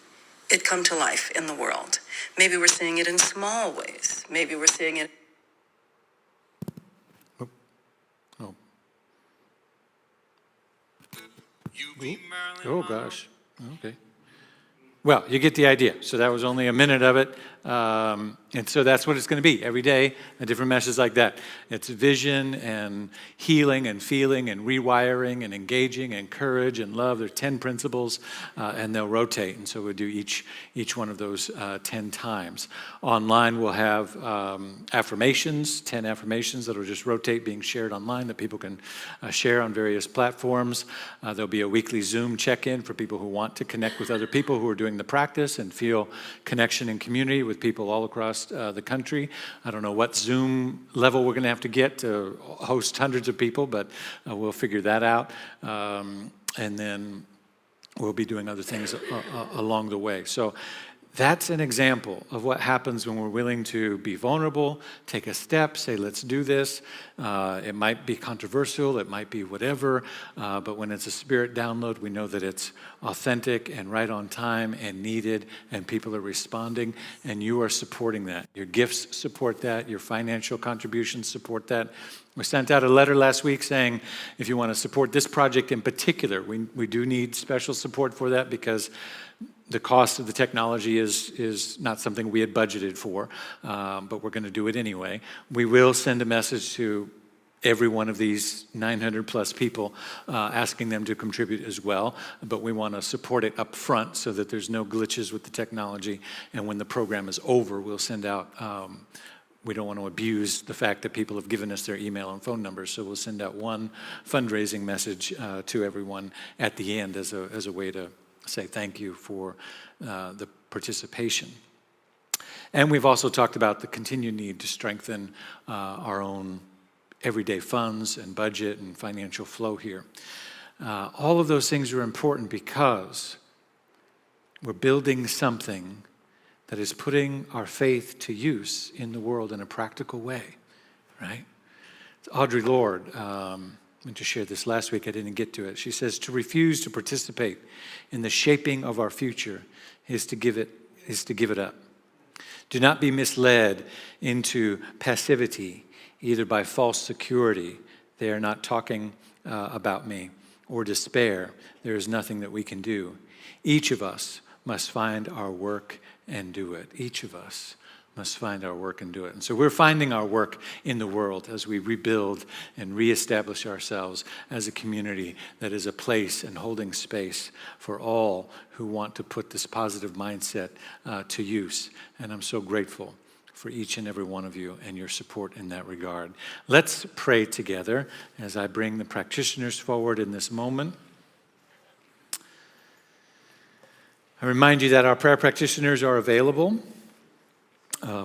Speaker 7: it come to life in the world. Maybe we're seeing it in small ways. Maybe we're seeing it.
Speaker 5: Oh. Oh, gosh. Okay. Well, you get the idea. So that was only a minute of it. And so that's what it's going to be every day, a different message like that. It's vision and healing and feeling and rewiring and engaging and courage and love. There's 10 principles, and they'll rotate. And so we'll do each one of those 10 times. Online, we'll have affirmations, 10 affirmations that will just rotate being shared online that people can share on various platforms. There'll be a weekly Zoom check-in for people who want to connect with other people who are doing the practice and feel connection and community with people all across the country. I don't know what Zoom level we're going to have to get to host hundreds of people, but we'll figure that out. And then we'll be doing other things along the way. So that's an example of what happens when we're willing to be vulnerable, take a step, say, let's do this. It might be controversial, it might be whatever, but when it's a spirit download, we know that it's authentic and right on time and needed, and people are responding, and you are supporting that. Your gifts support that, your financial contributions support that. We sent out a letter last week saying, if you want to support this project in particular, we do need special support for that because the cost of the technology is not something we had budgeted for, but we're going to do it anyway. We will send a message to every one of these 900 plus people asking them to contribute as well, but we want to support it up front so that there's no glitches with the technology, and when the program is over, we'll send out we don't want to abuse the fact that people have given us their email and phone numbers, so we'll send out one fundraising message to everyone at the end as a way to say thank you for the participation. And we've also talked about the continued need to strengthen our own everyday funds and budget and financial flow here. All of those things are important because we're building something that is putting our faith to use in the world in a practical way, right? Audre Lorde, I meant to share this last week, I didn't get to it. She says, to refuse to participate in the shaping of our future is to give it up. Do not be misled into passivity, either by false security, they are not talking about me, or despair, there is nothing that we can do. Each of us must find our work and do it. Each of us must find our work and do it. And so we're finding our work in the world as we rebuild and reestablish ourselves as a community that is a place and holding space for all who want to put this positive mindset to use. And I'm so grateful for each and every one of you and your support in that regard. Let's pray together as I bring the practitioners forward in this moment. I remind you that our prayer practitioners are available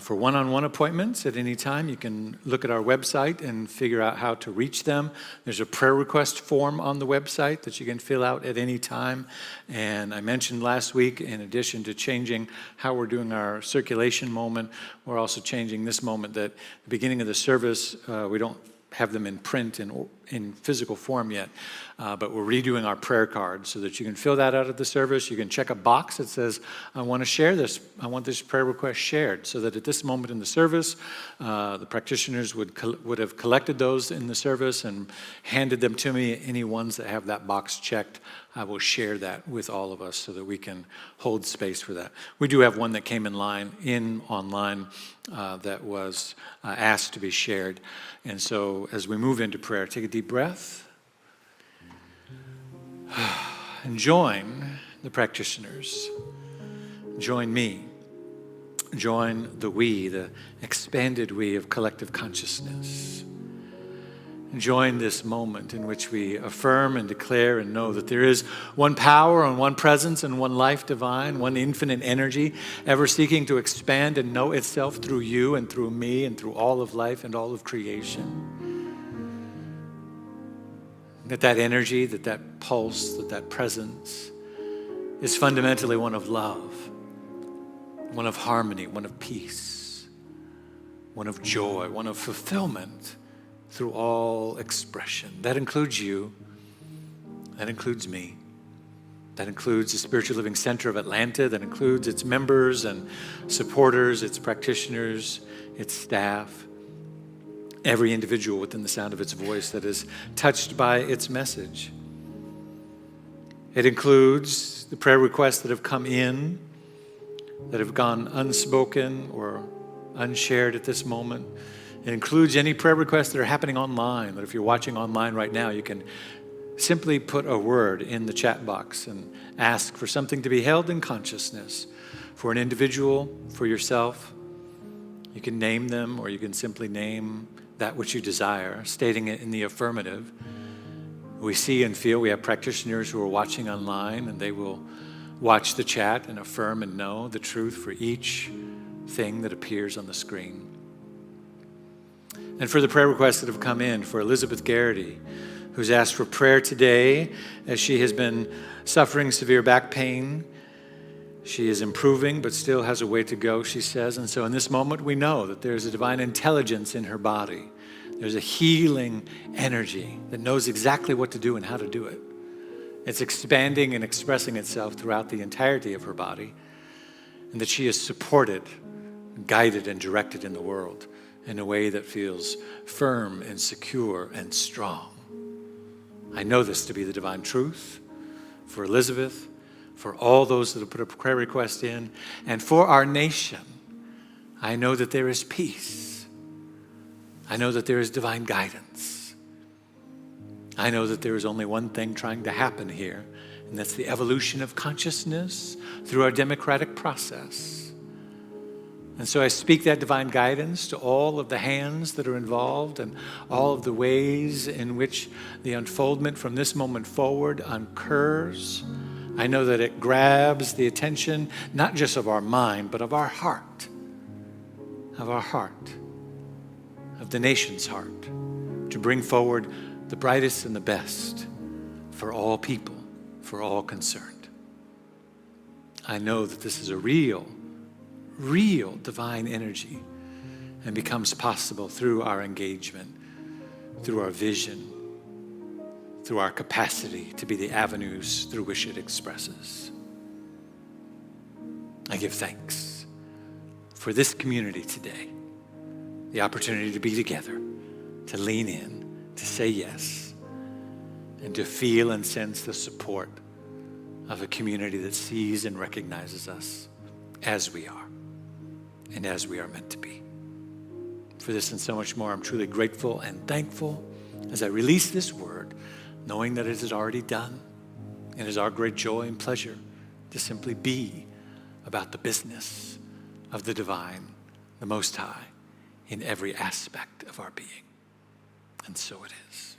Speaker 5: for one-on-one appointments at any time. You can look at our website and figure out how to reach them. There's a prayer request form on the website that you can fill out at any time. And I mentioned last week, in addition to changing how we're doing our circulation moment, we're also changing this moment that at the beginning of the service, we don't have them in print in physical form yet, but we're redoing our prayer card so that you can fill that out at the service. You can check a box that says, I want to share this. I want this prayer request shared, so that at this moment in the service, the practitioners would have collected those in the service and handed them to me. Any ones that have that box checked, I will share that with all of us so that we can hold space for that. We do have one that came online that was asked to be shared. And so as we move into prayer, take a deep breath and join the practitioners. Join me. Join the we, the expanded we of collective consciousness. Join this moment in which we affirm and declare and know that there is one power and one presence and one life divine, one infinite energy, ever seeking to expand and know itself through you and through me and through all of life and all of creation. that energy, that pulse, that presence is fundamentally one of love, one of harmony, one of peace, one of joy, one of fulfillment through all expression. That includes you. That includes me. That includes the Spiritual Living Center of Atlanta. That includes its members and supporters, its practitioners, its staff, every individual within the sound of its voice that is touched by its message. It includes the prayer requests that have come in, that have gone unspoken or unshared at this moment. It includes any prayer requests that are happening online, that if you're watching online right now, you can simply put a word in the chat box and ask for something to be held in consciousness for an individual, for yourself. You can name them, or you can simply name that which you desire, stating it in the affirmative. We see and feel we have practitioners who are watching online, and they will watch the chat and affirm and know the truth for each thing that appears on the screen. And for the prayer requests that have come in, for Elizabeth Garrity, who's asked for prayer today as she has been suffering severe back pain. She is improving, but still has a way to go, she says. And so in this moment, we know that there's a divine intelligence in her body. There's a healing energy that knows exactly what to do and how to do it. It's expanding and expressing itself throughout the entirety of her body, and that she is supported, guided, and directed in the world in a way that feels firm and secure and strong. I know this to be the divine truth for Elizabeth, for all those that have put a prayer request in, and for our nation. I know that there is peace. I know that there is divine guidance. I know that there is only one thing trying to happen here, and that's the evolution of consciousness through our democratic process. And so I speak that divine guidance to all of the hands that are involved and all of the ways in which the unfoldment from this moment forward occurs. I know that it grabs the attention, not just of our mind, but of our heart, of the nation's heart, to bring forward the brightest and the best for all people, for all concerned. I know that this is a real divine energy and becomes possible through our engagement, through our vision, through our capacity to be the avenues through which it expresses. I give thanks for this community today, the opportunity to be together, to lean in, to say yes, and to feel and sense the support of a community that sees and recognizes us as we are. And as we are meant to be. For this and so much more, I'm truly grateful and thankful as I release this word, knowing that it is already done. And it is our great joy and pleasure to simply be about the business of the divine, the Most High, in every aspect of our being. And so it is.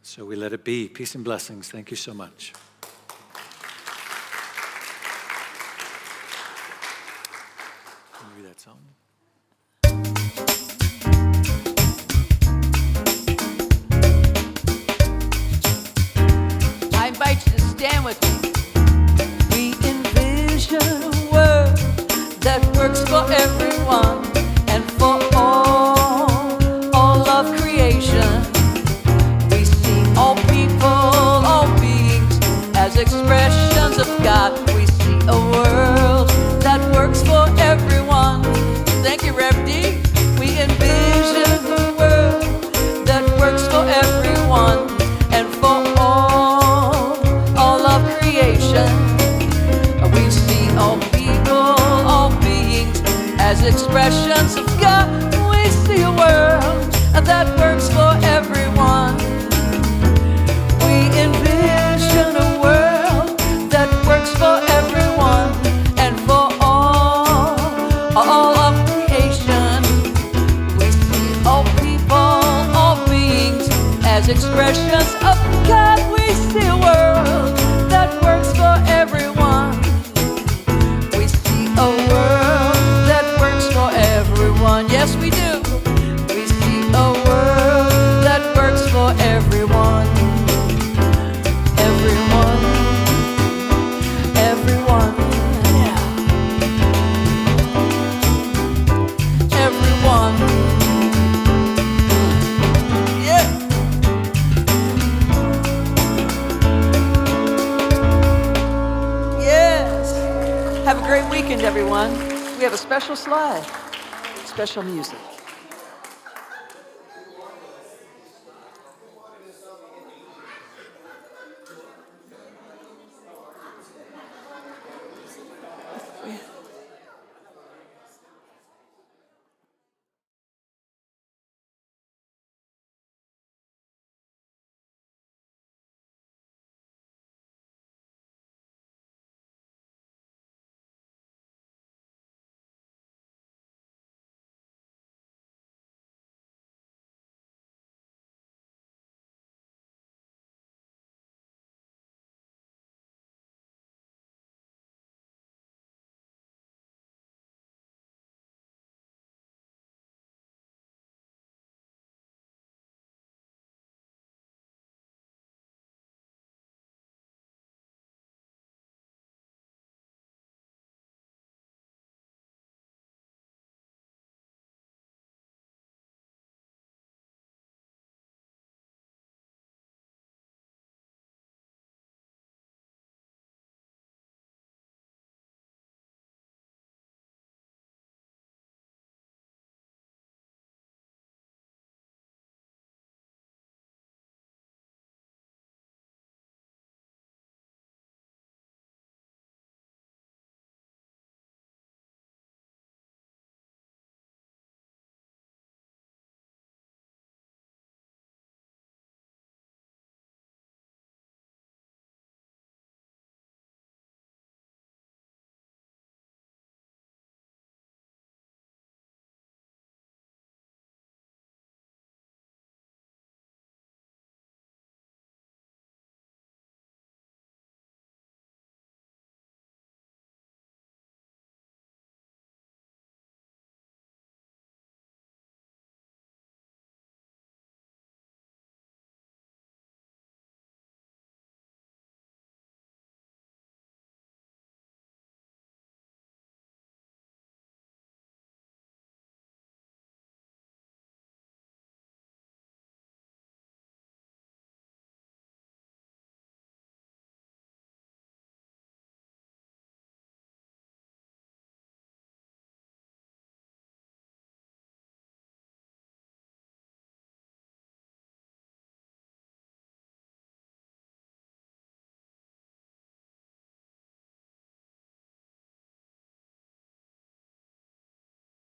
Speaker 5: So we let it be. Peace and blessings. Thank you so much. That song.
Speaker 1: I invite you to stand with me. We envision a world that works for everyone and for all of creation. We see all people, all beings as expressions of God. We see a world that works for everyone. Thank you, Rev D. We envision a world that works for everyone and for all of creation. We see all people, all beings as expressions of God. We see a world that works for everyone. We envision a world that works for everyone and for all of creation. We see all people, all beings as expressions of God. We see a world that works for everyone. We see a world that works for everyone. Yes, we do. We see a world that works for everyone. We have a special slide, special music.